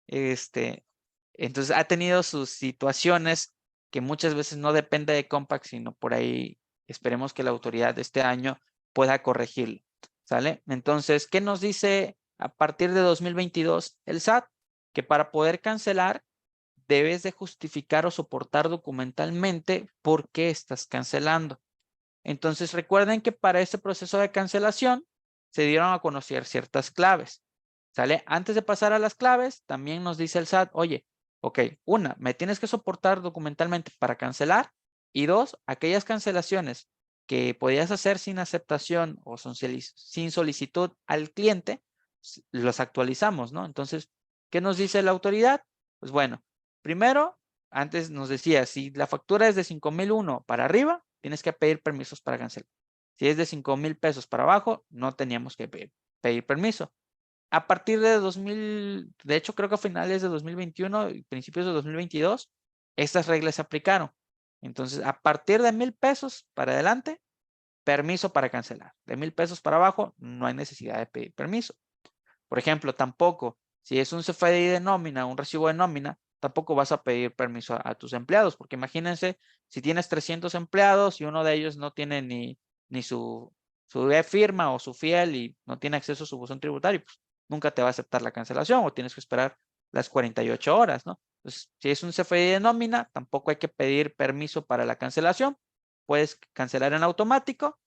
entonces ha tenido sus situaciones que muchas veces no depende de Compact, sino por ahí esperemos que la autoridad de este año pueda corregirlo, ¿sale? Entonces, ¿qué nos dice a partir de 2022 el SAT? Que para poder cancelar debes de justificar o soportar documentalmente por qué estás cancelando. Entonces recuerden que para este proceso de cancelación se dieron a conocer ciertas claves, ¿sale? Antes de pasar a las claves, también nos dice el SAT, oye, ok, una, me tienes que soportar documentalmente para cancelar, y dos, aquellas cancelaciones que podías hacer sin aceptación o sin solicitud al cliente, los actualizamos, ¿no? Entonces, ¿qué nos dice la autoridad? Pues bueno, primero, antes nos decía, si la factura es de 5,001 para arriba, tienes que pedir permisos para cancelar. Si es de 5,000 pesos para abajo, no teníamos que pedir permiso. A partir de 2000, de hecho creo que a finales de 2021 y principios de 2022, estas reglas se aplicaron. Entonces, a partir de 1,000 pesos para adelante, permiso para cancelar. De 1,000 pesos para abajo, no hay necesidad de pedir permiso. Por ejemplo, tampoco, si es un CFDI de nómina, un recibo de nómina, tampoco vas a pedir permiso a tus empleados, porque imagínense, si tienes 300 empleados y uno de ellos no tiene ni su firma o su fiel y no tiene acceso a su buzón tributario, pues nunca te va a aceptar la cancelación o tienes que esperar las 48 horas, ¿no? Entonces, si es un CFDI de nómina, tampoco hay que pedir permiso para la cancelación. Puedes cancelar en automático.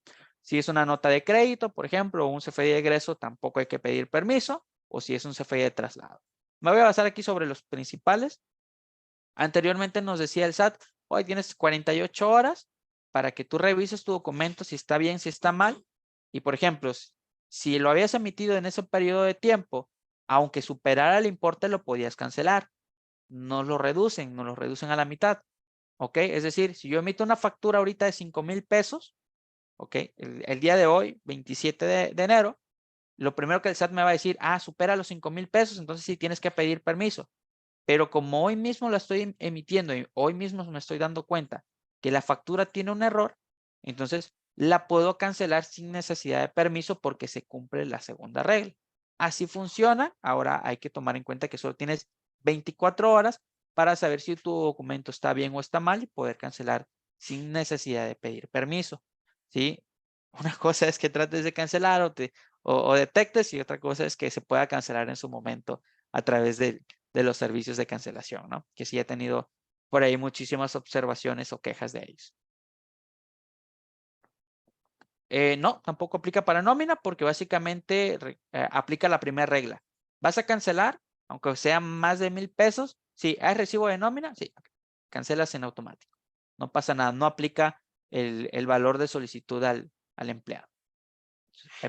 Si es una nota de crédito, por ejemplo, o un CFDI de egreso, tampoco hay que pedir permiso, o si es un CFDI de traslado. Me voy a basar aquí sobre los principales. Anteriormente nos decía el SAT, hoy tienes 48 horas para que tú revises tu documento, si está bien, si está mal. Y por ejemplo, si lo habías emitido en ese periodo de tiempo, aunque superara el importe, lo podías cancelar. No lo reducen a la mitad. ¿Ok? Es decir, si yo emito una factura ahorita de 5,000 pesos, ¿ok? El día de hoy, 27 de enero, lo primero que el SAT me va a decir, supera los 5,000 pesos, entonces sí tienes que pedir permiso. Pero como hoy mismo la estoy emitiendo y hoy mismo me estoy dando cuenta que la factura tiene un error, entonces la puedo cancelar sin necesidad de permiso porque se cumple la segunda regla. Así funciona. Ahora hay que tomar en cuenta que solo tienes 24 horas para saber si tu documento está bien o está mal y poder cancelar sin necesidad de pedir permiso. ¿Sí? Una cosa es que trates de cancelar o detectes y otra cosa es que se pueda cancelar en su momento a través del de los servicios de cancelación, ¿no? Que sí he tenido por ahí muchísimas observaciones o quejas de ellos. No, tampoco aplica para nómina porque básicamente aplica la primera regla. ¿Vas a cancelar? Aunque sea más de 1,000 pesos. Si hay recibo de nómina, sí, cancelas en automático. No pasa nada, no aplica el valor de solicitud al empleado.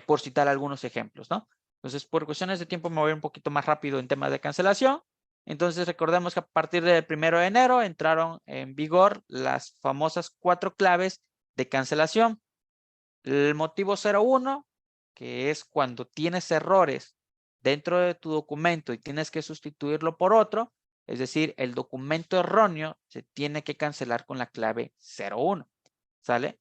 Por citar algunos ejemplos, ¿no? Entonces, por cuestiones de tiempo me voy un poquito más rápido en temas de cancelación. Entonces, recordemos que a partir del 1 de enero entraron en vigor las famosas 4 claves de cancelación. El motivo 01, que es cuando tienes errores dentro de tu documento y tienes que sustituirlo por otro, es decir, el documento erróneo se tiene que cancelar con la clave 01, ¿sale?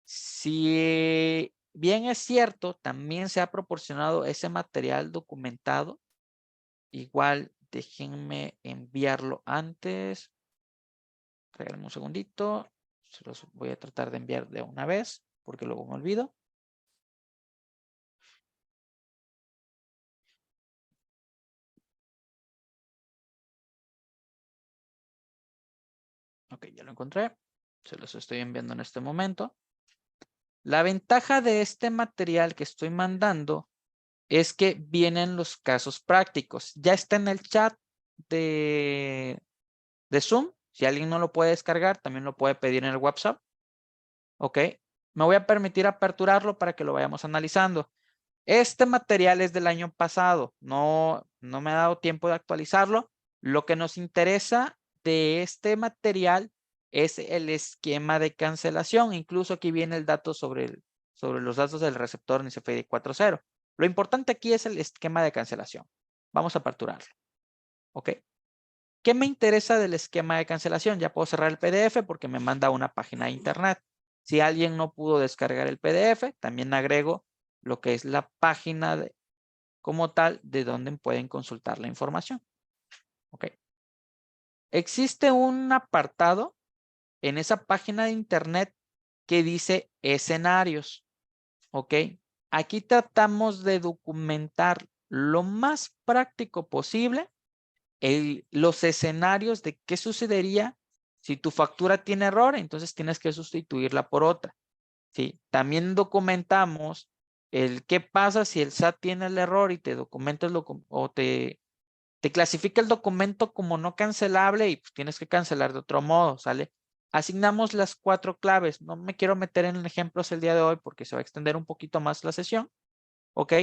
Si bien es cierto, también se ha proporcionado ese material documentado, igual déjenme enviarlo antes. Regálenme un segundito, se los voy a tratar de enviar de una vez, porque luego me olvido. Ok, ya lo encontré. Se los estoy enviando en este momento. La ventaja de este material que estoy mandando es que vienen los casos prácticos. Ya está en el chat de Zoom. Si alguien no lo puede descargar, también lo puede pedir en el WhatsApp. Ok. Me voy a permitir aperturarlo para que lo vayamos analizando. Este material es del año pasado. No me ha dado tiempo de actualizarlo. Lo que nos interesa de este material es el esquema de cancelación. Incluso aquí viene el dato sobre los datos del receptor NCFDI 4.0. Lo importante aquí es el esquema de cancelación. Vamos a aperturarlo. Ok. ¿Qué me interesa del esquema de cancelación? Ya puedo cerrar el PDF porque me manda a una página de internet. Si alguien no pudo descargar el PDF, también agrego lo que es la página como tal de donde pueden consultar la información. Ok. Existe un apartado en esa página de internet que dice escenarios. Ok. Aquí tratamos de documentar lo más práctico posible los escenarios de qué sucedería si tu factura tiene error, entonces tienes que sustituirla por otra. ¿Sí? También documentamos el qué pasa si el SAT tiene el error y te documenta o te clasifica el documento como no cancelable y pues tienes que cancelar de otro modo, ¿sale? Asignamos las 4 claves. No me quiero meter en ejemplos el día de hoy porque se va a extender un poquito más la sesión, ¿ok?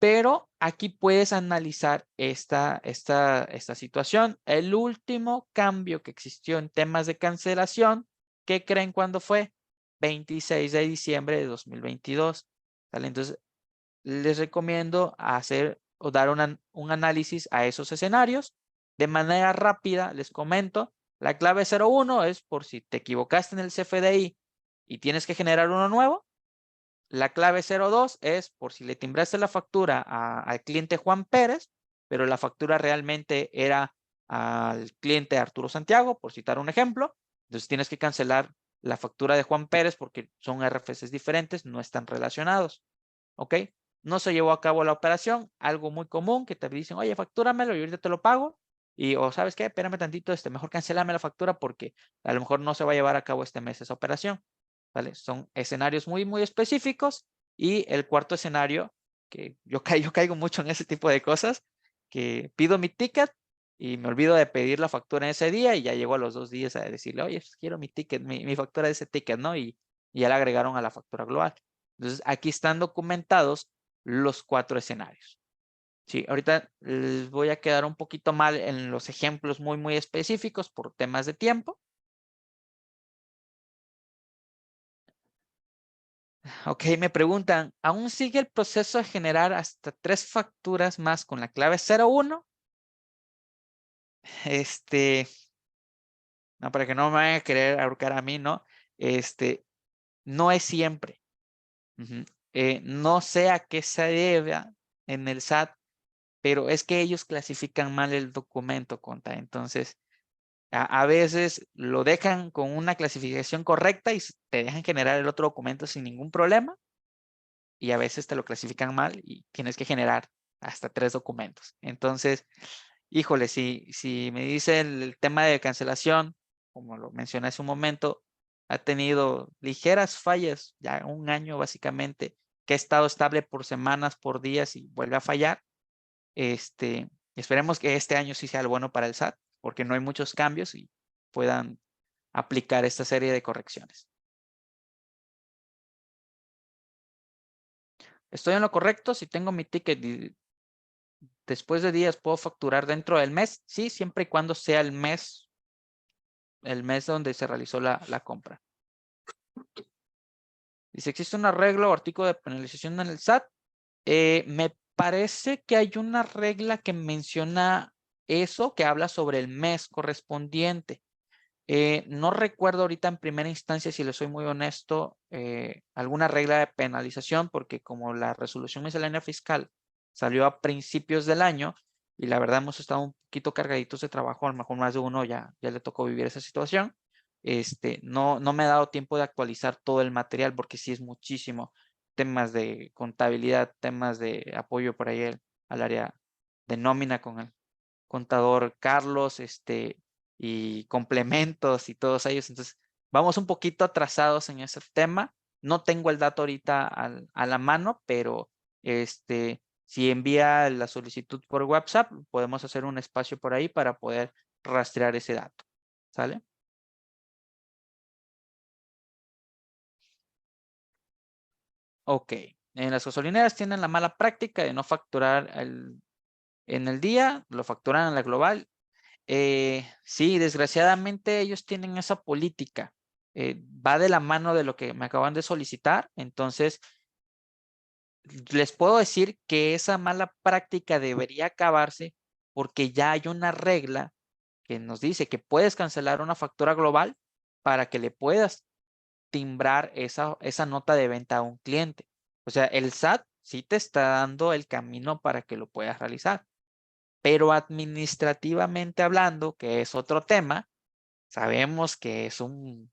Pero aquí puedes analizar esta situación. El último cambio que existió en temas de cancelación, ¿qué creen cuándo fue? 26 de diciembre de 2022. ¿Vale? Entonces, les recomiendo hacer o dar un análisis a esos escenarios. De manera rápida, les comento, la clave 01 es por si te equivocaste en el CFDI y tienes que generar uno nuevo. La clave 02 es por si le timbraste la factura al cliente Juan Pérez, pero la factura realmente era al cliente Arturo Santiago, por citar un ejemplo. Entonces tienes que cancelar la factura de Juan Pérez porque son RFCs diferentes, no están relacionados. ¿Ok? No se llevó a cabo la operación, algo muy común que te dicen, oye, factúramelo y ahorita te lo pago. Y o sabes qué, espérame tantito, mejor cancélame la factura porque a lo mejor no se va a llevar a cabo este mes esa operación. ¿Vale? Son escenarios muy, muy específicos. Y el cuarto escenario, que yo caigo mucho en ese tipo de cosas, que pido mi ticket y me olvido de pedir la factura en ese día y ya llego a los 2 días a decirle, oye, pues quiero mi ticket, mi factura de ese ticket, ¿no? Y ya la agregaron a la factura global. Entonces, aquí están documentados los 4 escenarios. Sí, ahorita les voy a quedar un poquito mal en los ejemplos muy, muy específicos por temas de tiempo. Ok, me preguntan, ¿aún sigue el proceso de generar hasta 3 facturas más con la clave 01? No, para que no me vayan a querer ahorcar a mí, ¿no? No es siempre. No sé a qué se debe en el SAT, pero es que ellos clasifican mal el documento, conta. Entonces, a veces lo dejan con una clasificación correcta y te dejan generar el otro documento sin ningún problema. Y a veces te lo clasifican mal y tienes que generar hasta 3 documentos. Entonces, híjole, si me dice el tema de cancelación, como lo mencioné hace un momento, ha tenido ligeras fallas, ya un año básicamente, que ha estado estable por semanas, por días y vuelve a fallar. Esperemos que este año sí sea el bueno para el SAT, porque no hay muchos cambios y puedan aplicar esta serie de correcciones. ¿Estoy en lo correcto? Si tengo mi ticket y después de días puedo facturar dentro del mes, sí, siempre y cuando sea el mes donde se realizó la compra. Dice, ¿existe un arreglo o artículo de penalización en el SAT? Me parece que hay una regla que menciona eso, que habla sobre el mes correspondiente. No recuerdo ahorita en primera instancia, si le soy muy honesto, alguna regla de penalización, porque como la resolución miscelánea fiscal salió a principios del año y la verdad hemos estado un poquito cargaditos de trabajo, a lo mejor más de uno ya le tocó vivir esa situación. No me ha dado tiempo de actualizar todo el material porque sí es muchísimo. Temas de contabilidad, temas de apoyo por ahí al área de nómina con el contador Carlos, y complementos y todos ellos. Entonces, vamos un poquito atrasados en ese tema. No tengo el dato ahorita a la mano, pero si envía la solicitud por WhatsApp, podemos hacer un espacio por ahí para poder rastrear ese dato. ¿Sale? Ok. En las gasolineras tienen la mala práctica de no facturar en el día, lo facturan en la global. Sí, desgraciadamente ellos tienen esa política. Va de la mano de lo que me acaban de solicitar. Entonces, les puedo decir que esa mala práctica debería acabarse porque ya hay una regla que nos dice que puedes cancelar una factura global para que le puedas timbrar esa nota de venta a un cliente. O sea, el SAT sí te está dando el camino para que lo puedas realizar. Pero administrativamente hablando, que es otro tema, sabemos que es un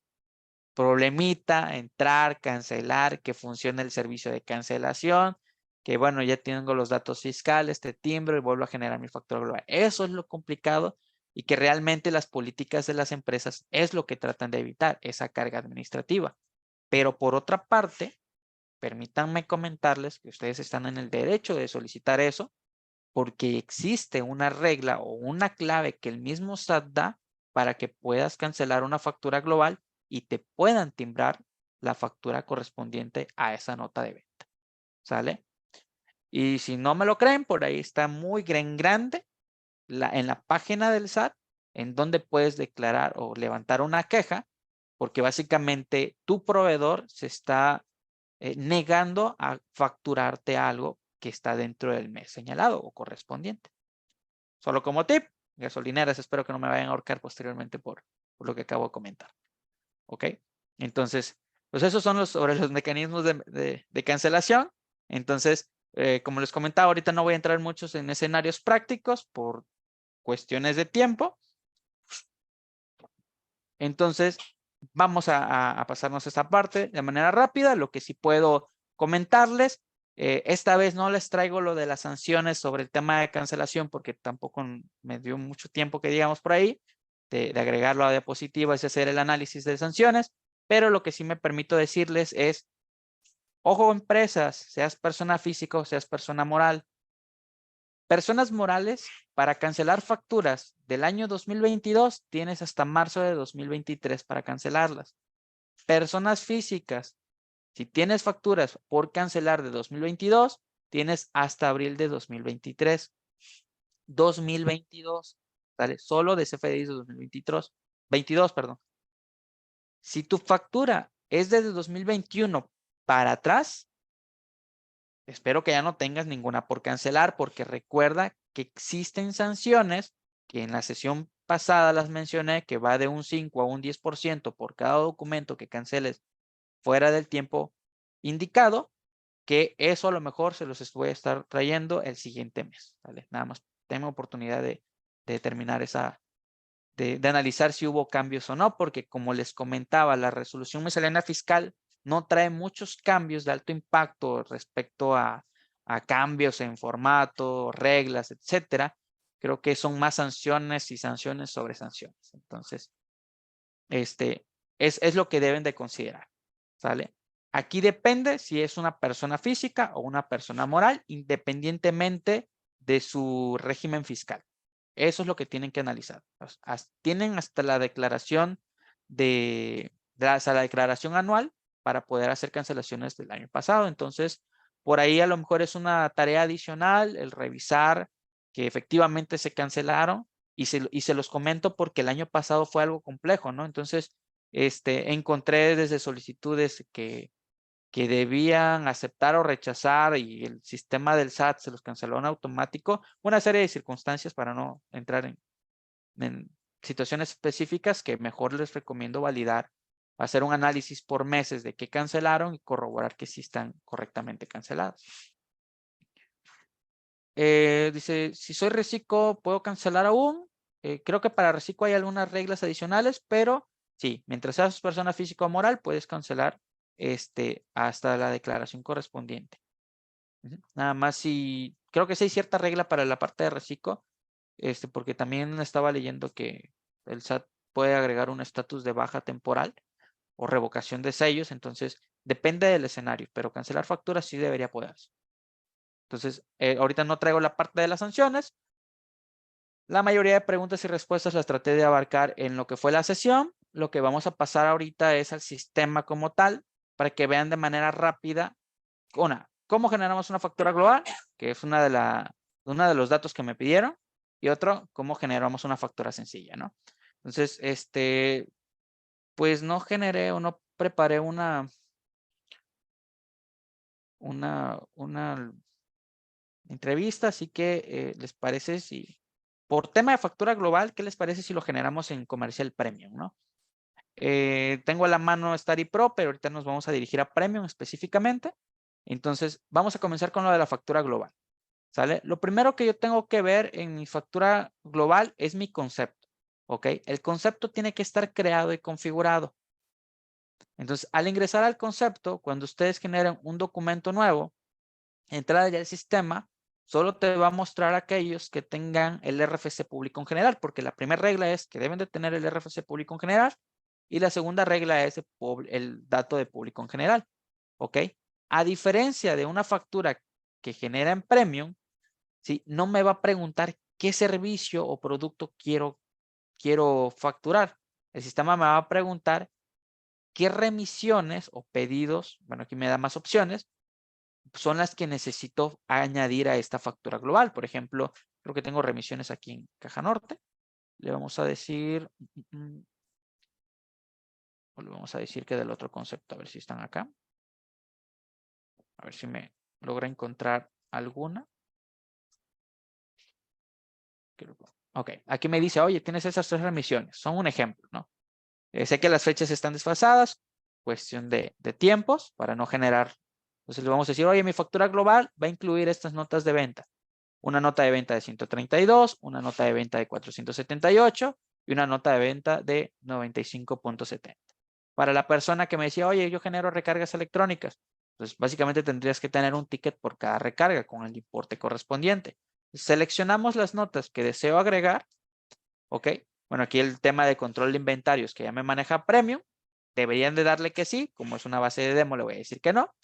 problemita entrar, cancelar, que funcione el servicio de cancelación, que bueno, ya tengo los datos fiscales, te timbro y vuelvo a generar mi factura global. Eso es lo complicado y que realmente las políticas de las empresas es lo que tratan de evitar, esa carga administrativa. Pero por otra parte, permítanme comentarles que ustedes están en el derecho de solicitar eso porque existe una regla o una clave que el mismo SAT da para que puedas cancelar una factura global y te puedan timbrar la factura correspondiente a esa nota de venta. ¿Sale? Y si no me lo creen, por ahí está muy grande en la página del SAT en donde puedes declarar o levantar una queja porque básicamente tu proveedor se está negando a facturarte algo que está dentro del mes señalado o correspondiente. Solo como tip, gasolineras, espero que no me vayan a ahorcar posteriormente por lo que acabo de comentar. ¿Ok? Entonces, pues esos son sobre los mecanismos de cancelación. Entonces, como les comentaba, ahorita no voy a entrar muchos en escenarios prácticos por cuestiones de tiempo. Entonces, vamos a pasarnos esta parte de manera rápida. Lo que sí puedo comentarles, esta vez no les traigo lo de las sanciones sobre el tema de cancelación porque tampoco me dio mucho tiempo que digamos por ahí de agregarlo a diapositivas y hacer el análisis de sanciones, pero lo que sí me permito decirles es, ojo empresas, seas persona física o seas persona moral, personas morales, para cancelar facturas del año 2022, tienes hasta marzo de 2023 para cancelarlas. Personas físicas, si tienes facturas por cancelar de 2022, tienes hasta abril de 2023. 2022, ¿sale? Solo de CFDI de 2022, perdón. Si tu factura es desde 2021 para atrás, espero que ya no tengas ninguna por cancelar, porque recuerda que existen sanciones que en la sesión pasada las mencioné, que va de un 5 a un 10% por cada documento que canceles fuera del tiempo indicado, que eso a lo mejor se los voy a estar trayendo el siguiente mes. ¿Vale? Nada más tengo oportunidad de determinar de analizar si hubo cambios o no, porque como les comentaba, la resolución miscelánea fiscal no trae muchos cambios de alto impacto respecto a cambios en formato, reglas, etcétera, creo que son más sanciones y sanciones sobre sanciones. Entonces, es lo que deben de considerar, ¿sale? Aquí depende si es una persona física o una persona moral, independientemente de su régimen fiscal. Eso es lo que tienen que analizar. Tienen hasta la declaración hasta la declaración anual para poder hacer cancelaciones del año pasado. Entonces, por ahí a lo mejor es una tarea adicional el revisar que efectivamente se cancelaron y se los comento porque el año pasado fue algo complejo, ¿no? Entonces, encontré desde solicitudes que debían aceptar o rechazar y el sistema del SAT se los canceló en automático, una serie de circunstancias para no entrar en situaciones específicas que mejor les recomiendo validar, hacer un análisis por meses de qué cancelaron y corroborar que sí están correctamente cancelados. Dice, si soy reciclo, ¿puedo cancelar aún? Creo que para reciclo hay algunas reglas adicionales, pero sí, mientras seas persona física o moral, puedes cancelar hasta la declaración correspondiente. Nada más si, creo que sí hay cierta regla para la parte de reciclo, porque también estaba leyendo que el SAT puede agregar un estatus de baja temporal o revocación de sellos, entonces depende del escenario, pero cancelar facturas sí debería poderse. Entonces, ahorita no traigo la parte de las sanciones. La mayoría de preguntas y respuestas las traté de abarcar en lo que fue la sesión. Lo que vamos a pasar ahorita es al sistema como tal, para que vean de manera rápida, cómo generamos una factura global, que es uno de los datos que me pidieron, y otro, cómo generamos una factura sencilla, ¿no? Entonces, pues no generé o no preparé una entrevista, así que ¿les parece si, por tema de factura global, qué les parece si lo generamos en comercial premium, ¿no? Tengo a la mano Study Pro, pero ahorita nos vamos a dirigir a Premium específicamente. Entonces, vamos a comenzar con lo de la factura global, ¿sale? Lo primero que yo tengo que ver en mi factura global es mi concepto, ¿ok? El concepto tiene que estar creado y configurado. Entonces, al ingresar al concepto, cuando ustedes generen un documento nuevo, entrar ya al sistema, solo te va a mostrar aquellos que tengan el RFC público en general, porque la primera regla es que deben de tener el RFC público en general y la segunda regla es el dato de público en general, ¿ok? A diferencia de una factura que genera en Premium, ¿sí? No me va a preguntar qué servicio o producto quiero facturar. El sistema me va a preguntar qué remisiones o pedidos, bueno, aquí me da más opciones, son las que necesito añadir a esta factura global. Por ejemplo, creo que tengo remisiones aquí en Caja Norte. Le vamos a decir, o le vamos a decir que del otro concepto, a ver si están acá. A ver si me logra encontrar alguna. Ok, aquí me dice, oye, tienes esas 3 remisiones. Son un ejemplo, ¿no? Sé que las fechas están desfasadas, cuestión de tiempos para no generar. Entonces le vamos a decir, oye, mi factura global va a incluir estas notas de venta. Una nota de venta de 132, una nota de venta de 478 y una nota de venta de 95.70. Para la persona que me decía, oye, yo genero recargas electrónicas, pues básicamente tendrías que tener un ticket por cada recarga con el importe correspondiente. Seleccionamos las notas que deseo agregar, ¿ok? Bueno, aquí el tema de control de inventarios que ya me maneja Premium, deberían de darle que sí, como es una base de demo, le voy a decir que no,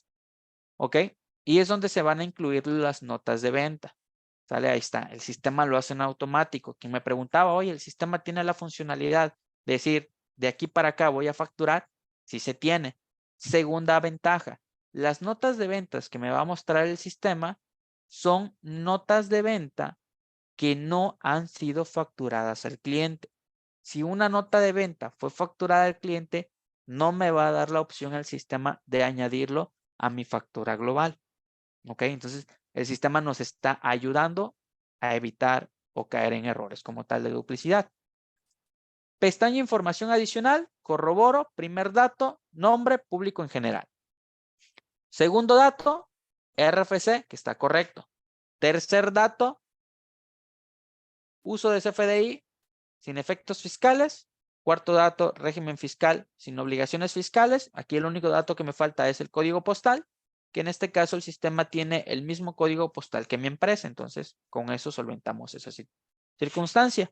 ¿ok? Y es donde se van a incluir las notas de venta. ¿Sale? Ahí está. El sistema lo hace en automático. Quien me preguntaba, oye, ¿el sistema tiene la funcionalidad de decir, de aquí para acá voy a facturar? Sí se tiene. Segunda ventaja, las notas de ventas que me va a mostrar el sistema son notas de venta que no han sido facturadas al cliente. Si una nota de venta fue facturada al cliente, no me va a dar la opción al sistema de añadirlo a mi factura global. ¿Ok? Entonces, el sistema nos está ayudando a evitar o caer en errores como tal de duplicidad. Pestaña información adicional, corroboro, primer dato, nombre, público en general. Segundo dato, RFC, que está correcto. Tercer dato, uso de CFDI sin efectos fiscales. Cuarto dato, régimen fiscal sin obligaciones fiscales. Aquí el único dato que me falta es el código postal, que en este caso el sistema tiene el mismo código postal que mi empresa. Entonces, con eso solventamos esa circunstancia.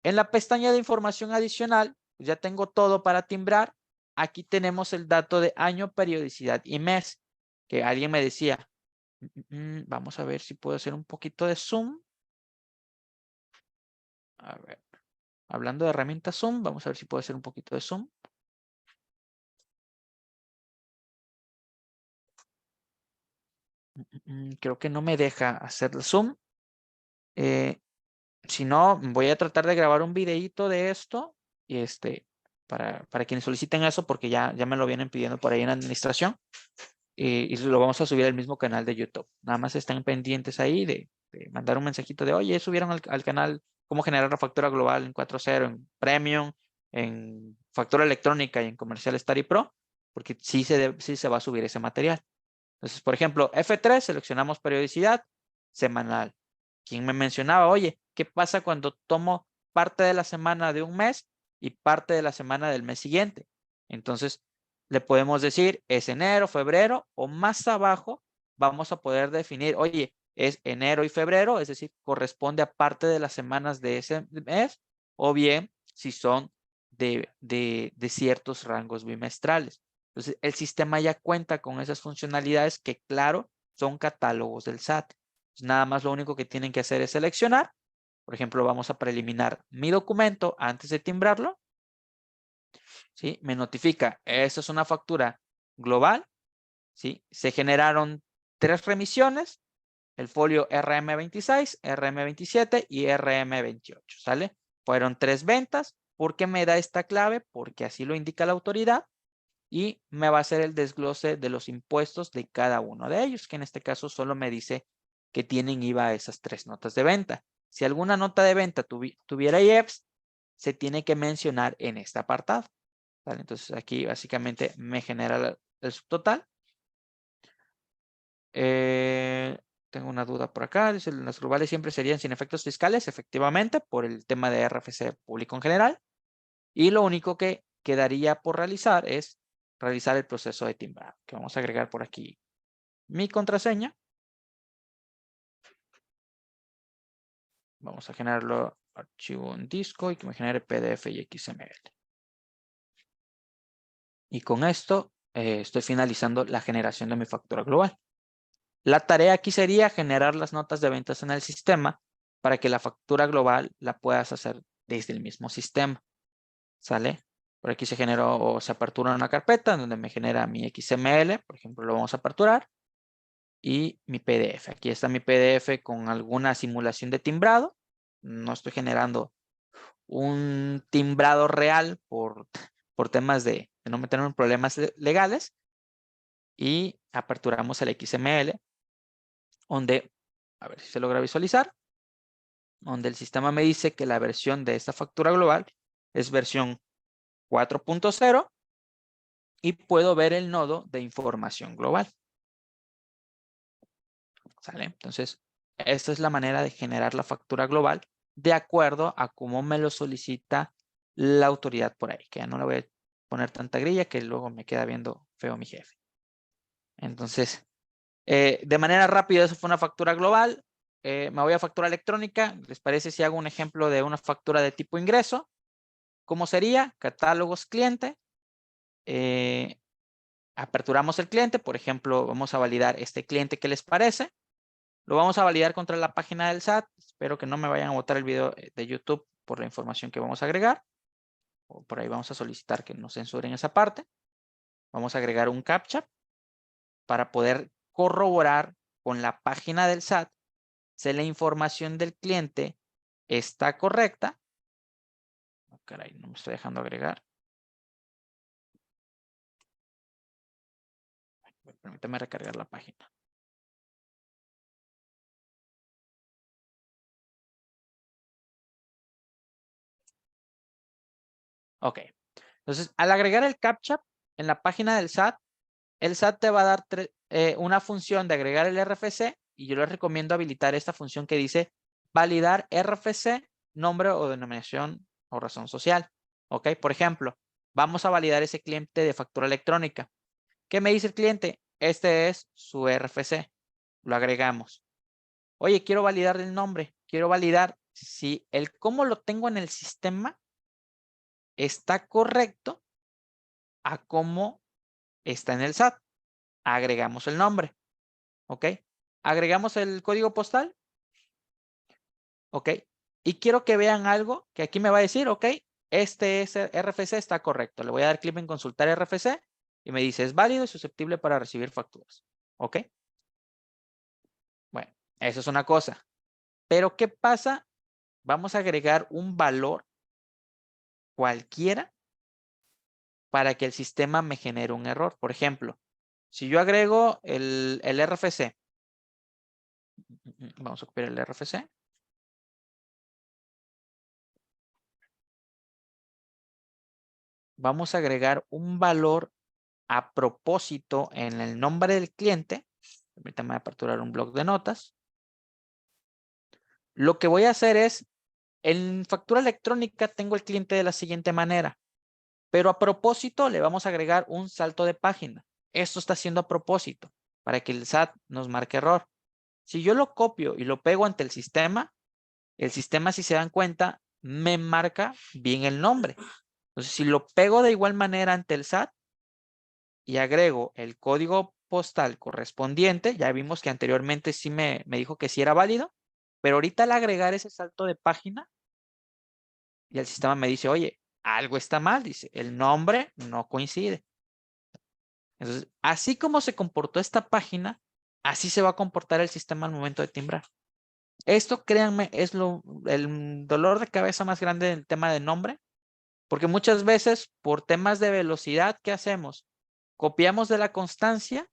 En la pestaña de información adicional, pues ya tengo todo para timbrar. Aquí tenemos el dato de año, periodicidad y mes, que alguien me decía, vamos a ver si puedo hacer un poquito de zoom. A ver, hablando de herramientas zoom, vamos a ver si puedo hacer un poquito de zoom. Creo que no me deja hacer el zoom. Si no, voy a tratar de grabar un videíto de esto y para quienes soliciten eso, porque ya me lo vienen pidiendo por ahí en administración. Y lo vamos a subir al mismo canal de YouTube. Nada más están pendientes ahí de mandar un mensajito de, oye, subieron al canal cómo generar la factura global en 4.0, en Premium, en factura electrónica y en Comercial Study Pro, porque sí se va a subir ese material. Entonces, por ejemplo, F3, seleccionamos periodicidad semanal. ¿Quién me mencionaba? Oye, ¿qué pasa cuando tomo parte de la semana de un mes y parte de la semana del mes siguiente? Entonces, le podemos decir es enero, febrero, o más abajo vamos a poder definir, oye, es enero y febrero, es decir, corresponde a parte de las semanas de ese mes, o bien si son de ciertos rangos bimestrales. Entonces, el sistema ya cuenta con esas funcionalidades que, claro, son catálogos del SAT. Nada más lo único que tienen que hacer es seleccionar. Por ejemplo, vamos a preliminar mi documento antes de timbrarlo. ¿Sí? Me notifica, esta es una factura global. ¿Sí? Se generaron 3 remisiones, el folio RM26, RM27 y RM28. ¿Sale? Fueron 3 ventas. ¿Por qué me da esta clave? Porque así lo indica la autoridad. Y me va a hacer el desglose de los impuestos de cada uno de ellos, que en este caso solo me dice que tienen IVA esas 3 notas de venta. Si alguna nota de venta tuviera IEPS, se tiene que mencionar en este apartado. ¿Vale? Entonces aquí básicamente me genera el subtotal. Tengo una duda por acá. Dice, las globales siempre serían sin efectos fiscales, efectivamente, por el tema de RFC público en general. Y lo único que quedaría por realizar es realizar el proceso de timbrado, que vamos a agregar por aquí mi contraseña. Vamos a generarlo archivo en disco y que me genere PDF y XML. Y con esto estoy finalizando la generación de mi factura global. La tarea aquí sería generar las notas de ventas en el sistema para que la factura global la puedas hacer desde el mismo sistema. ¿Sale? Por aquí se generó o se apertura una carpeta en donde me genera mi XML. Por ejemplo, lo vamos a aperturar. Y mi PDF. Aquí está mi PDF con alguna simulación de timbrado. No estoy generando un timbrado real por temas de no meterme en problemas legales. Y aperturamos el XML, donde, a ver si se logra visualizar, donde el sistema me dice que la versión de esta factura global es versión 4.0 y puedo ver el nodo de información global. ¿Sale? Entonces, esta es la manera de generar la factura global de acuerdo a cómo me lo solicita la autoridad por ahí, que ya no le voy a poner tanta grilla que luego me queda viendo feo mi jefe. Entonces, de manera rápida, eso fue una factura global. Me voy a factura electrónica. ¿Les parece si hago un ejemplo de una factura de tipo ingreso? ¿Cómo sería? Catálogos cliente. Aperturamos el cliente. Por ejemplo, vamos a validar este cliente. ¿Qué les parece? Lo vamos a validar contra la página del SAT. Espero que no me vayan a botar el video de YouTube por la información que vamos a agregar. O por ahí vamos a solicitar que nos censuren esa parte. Vamos a agregar un CAPTCHA para poder corroborar con la página del SAT si la información del cliente está correcta. Oh, caray, no me estoy dejando agregar. Permítame recargar la página. Ok. Entonces, al agregar el CAPTCHA en la página del SAT, el SAT te va a dar una función de agregar el RFC y yo les recomiendo habilitar esta función que dice validar RFC, nombre o denominación o razón social. Ok, por ejemplo, vamos a validar ese cliente de factura electrónica. ¿Qué me dice el cliente? Este es su RFC. Lo agregamos. Oye, quiero validar el nombre. Quiero validar si el cómo lo tengo en el sistema está correcto a cómo está en el SAT. Agregamos el nombre. ¿Ok? Agregamos el código postal. ¿Ok? Y quiero que vean algo que aquí me va a decir, ok, este RFC está correcto. Le voy a dar clic en consultar RFC y me dice, es válido y susceptible para recibir facturas. ¿Ok? Bueno, eso es una cosa. Pero ¿qué pasa? Vamos a agregar un valor cualquiera para que el sistema me genere un error. Por ejemplo, si yo agrego el RFC, vamos a copiar el RFC. Vamos a agregar un valor a propósito en el nombre del cliente. Permítanme aperturar un bloc de notas. Lo que voy a hacer es, en factura electrónica tengo el cliente de la siguiente manera, pero a propósito le vamos a agregar un salto de página. Esto está haciendo a propósito para que el SAT nos marque error. Si yo lo copio y lo pego ante el sistema, si se dan cuenta, me marca bien el nombre. Entonces, si lo pego de igual manera ante el SAT y agrego el código postal correspondiente, ya vimos que anteriormente sí me dijo que sí era válido, pero ahorita al agregar ese salto de página, y el sistema me dice, oye, algo está mal, dice, el nombre no coincide. Entonces, así como se comportó esta página, así se va a comportar el sistema al momento de timbrar. Esto, créanme, es el dolor de cabeza más grande del tema de nombre, porque muchas veces por temas de velocidad, ¿qué hacemos? Copiamos de la constancia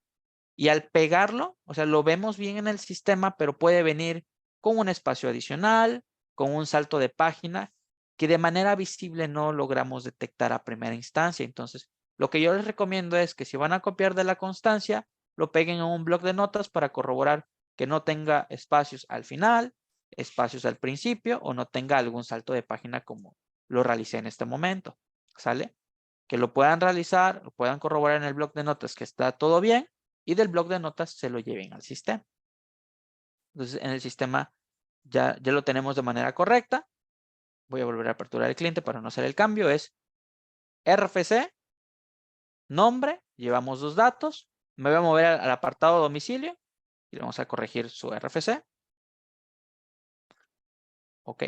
y al pegarlo, o sea, lo vemos bien en el sistema, pero puede venir con un espacio adicional, con un salto de página, que de manera visible no logramos detectar a primera instancia. Entonces, lo que yo les recomiendo es que si van a copiar de la constancia, lo peguen en un bloc de notas para corroborar que no tenga espacios al final, espacios al principio o no tenga algún salto de página como lo realicé en este momento. ¿Sale? Que lo puedan realizar, lo puedan corroborar en el bloc de notas que está todo bien y del bloc de notas se lo lleven al sistema. Entonces, en el sistema ya lo tenemos de manera correcta. Voy a volver a aperturar el cliente para no hacer el cambio. Es RFC, nombre, llevamos 2 datos. Me voy a mover al apartado domicilio y vamos a corregir su RFC. Ok.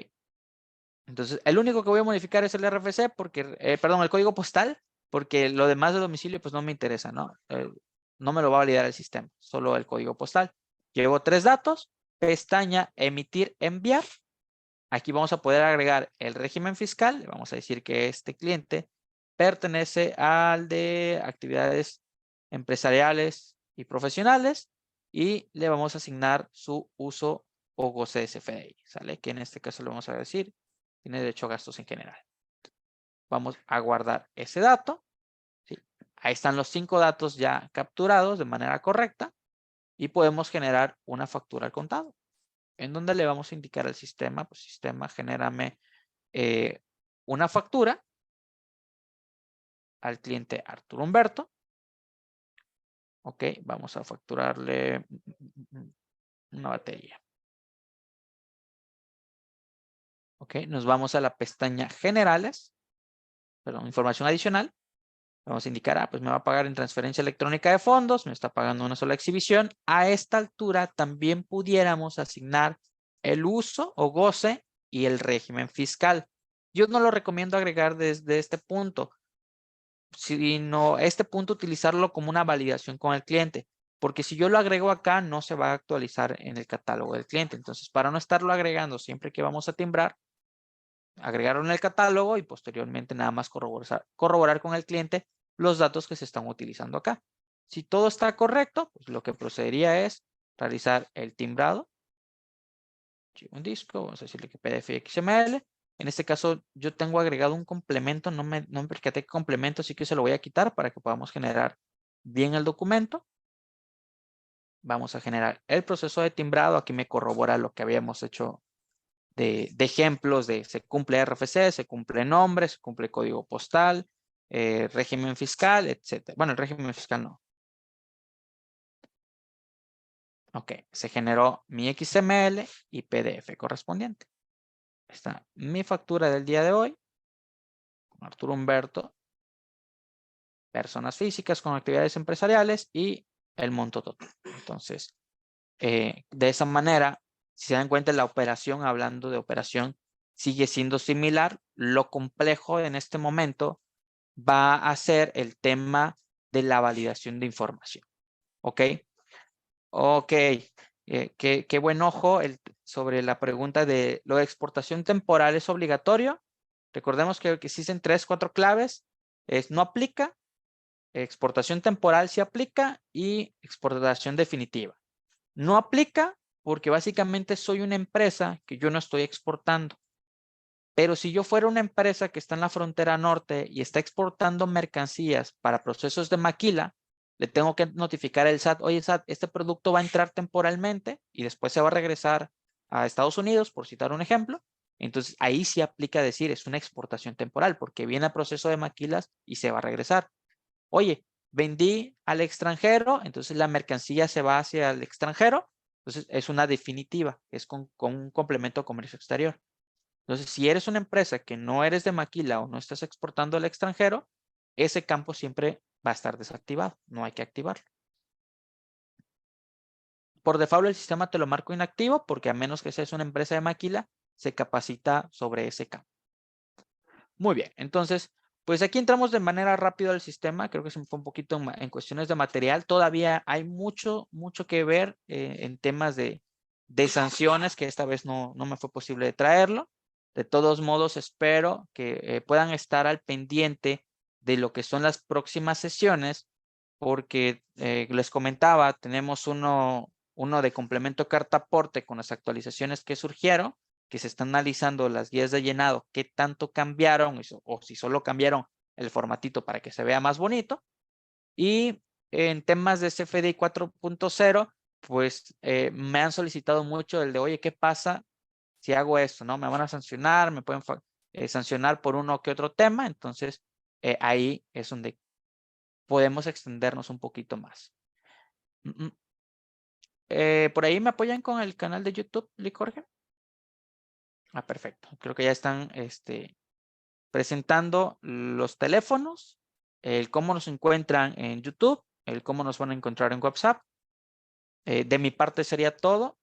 Entonces, el único que voy a modificar es el RFC porque, perdón, el código postal, porque lo demás de domicilio pues no me interesa, ¿no? No me lo va a validar el sistema, solo el código postal. Llevo 3 datos, pestaña emitir, enviar. Aquí vamos a poder agregar el régimen fiscal. Le vamos a decir que este cliente pertenece al de actividades empresariales y profesionales y le vamos a asignar su uso o goce de CFDI, ¿sale? Que en este caso le vamos a decir tiene derecho a gastos en general. Vamos a guardar ese dato. ¿Sí? Ahí están los 5 datos ya capturados de manera correcta y podemos generar una factura al contado. ¿En donde le vamos a indicar al sistema? Pues sistema, genérame una factura al cliente Arturo Humberto. Ok, vamos a facturarle una batería. Ok, nos vamos a la pestaña generales, perdón, información adicional. Vamos a indicar, pues me va a pagar en transferencia electrónica de fondos, me está pagando una sola exhibición. A esta altura también pudiéramos asignar el uso o goce y el régimen fiscal. Yo no lo recomiendo agregar desde este punto, sino este punto utilizarlo como una validación con el cliente, porque si yo lo agrego acá no se va a actualizar en el catálogo del cliente. Entonces, para no estarlo agregando siempre que vamos a timbrar, agregarlo en el catálogo y posteriormente nada más corroborar con el cliente los datos que se están utilizando acá. Si todo está correcto, pues lo que procedería es realizar el timbrado. Un disco, vamos a decirle que PDF y XML. En este caso yo tengo agregado un complemento, no me percaté qué complemento, así que se lo voy a quitar para que podamos generar bien el documento. Vamos a generar el proceso de timbrado. Aquí me corrobora lo que habíamos hecho de ejemplos de se cumple RFC, se cumple nombre, se cumple código postal, régimen fiscal, etc. Bueno, el régimen fiscal no. Ok, se generó mi XML y PDF correspondiente. está mi factura del día de hoy, con Arturo Humberto, personas físicas con actividades empresariales y el monto total. Entonces, de esa manera, si se dan cuenta, la operación, hablando de operación, sigue siendo similar. Lo complejo en este momento va a ser el tema de la validación de información. ¿Ok? Ok. Qué buen ojo sobre la pregunta de lo de exportación temporal es obligatorio. Recordemos que existen 3, 4 claves. No aplica, exportación temporal sí aplica y exportación definitiva. No aplica porque básicamente soy una empresa que yo no estoy exportando. Pero si yo fuera una empresa que está en la frontera norte y está exportando mercancías para procesos de maquila, le tengo que notificar al SAT, oye SAT, este producto va a entrar temporalmente y después se va a regresar a Estados Unidos, por citar un ejemplo. Entonces ahí sí aplica decir, es una exportación temporal porque viene a proceso de maquilas y se va a regresar. Oye, vendí al extranjero, entonces la mercancía se va hacia el extranjero, entonces es una definitiva, es con un complemento de comercio exterior. Entonces, si eres una empresa que no eres de maquila o no estás exportando al extranjero, ese campo siempre va a estar desactivado, no hay que activarlo. Por default el sistema te lo marco inactivo porque a menos que seas una empresa de maquila, se capacita sobre ese campo. Muy bien, entonces, pues aquí entramos de manera rápida al sistema. Creo que se me fue un poquito en cuestiones de material. Todavía hay mucho que ver en temas de sanciones, que esta vez no me fue posible traerlo. De todos modos, espero que puedan estar al pendiente de lo que son las próximas sesiones, porque les comentaba, tenemos uno de complemento carta aporte con las actualizaciones que surgieron, que se están analizando las guías de llenado, qué tanto cambiaron o si solo cambiaron el formatito para que se vea más bonito. Y en temas de CFDI 4.0, pues me han solicitado mucho el de, oye, ¿qué pasa si hago esto? ¿No? Me van a sancionar, me pueden sancionar por uno que otro tema. Entonces, ahí es donde podemos extendernos un poquito más. Por ahí me apoyan con el canal de YouTube, Lic Jorge. Ah, perfecto. Creo que ya están presentando los teléfonos, el cómo nos encuentran en YouTube, el cómo nos van a encontrar en WhatsApp. De mi parte sería todo.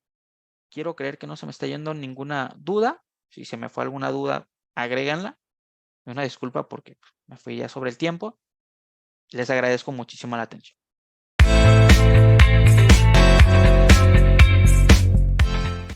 Quiero creer que no se me está yendo ninguna duda. Si se me fue alguna duda, agréganla. Una disculpa porque me fui ya sobre el tiempo. Les agradezco muchísimo la atención.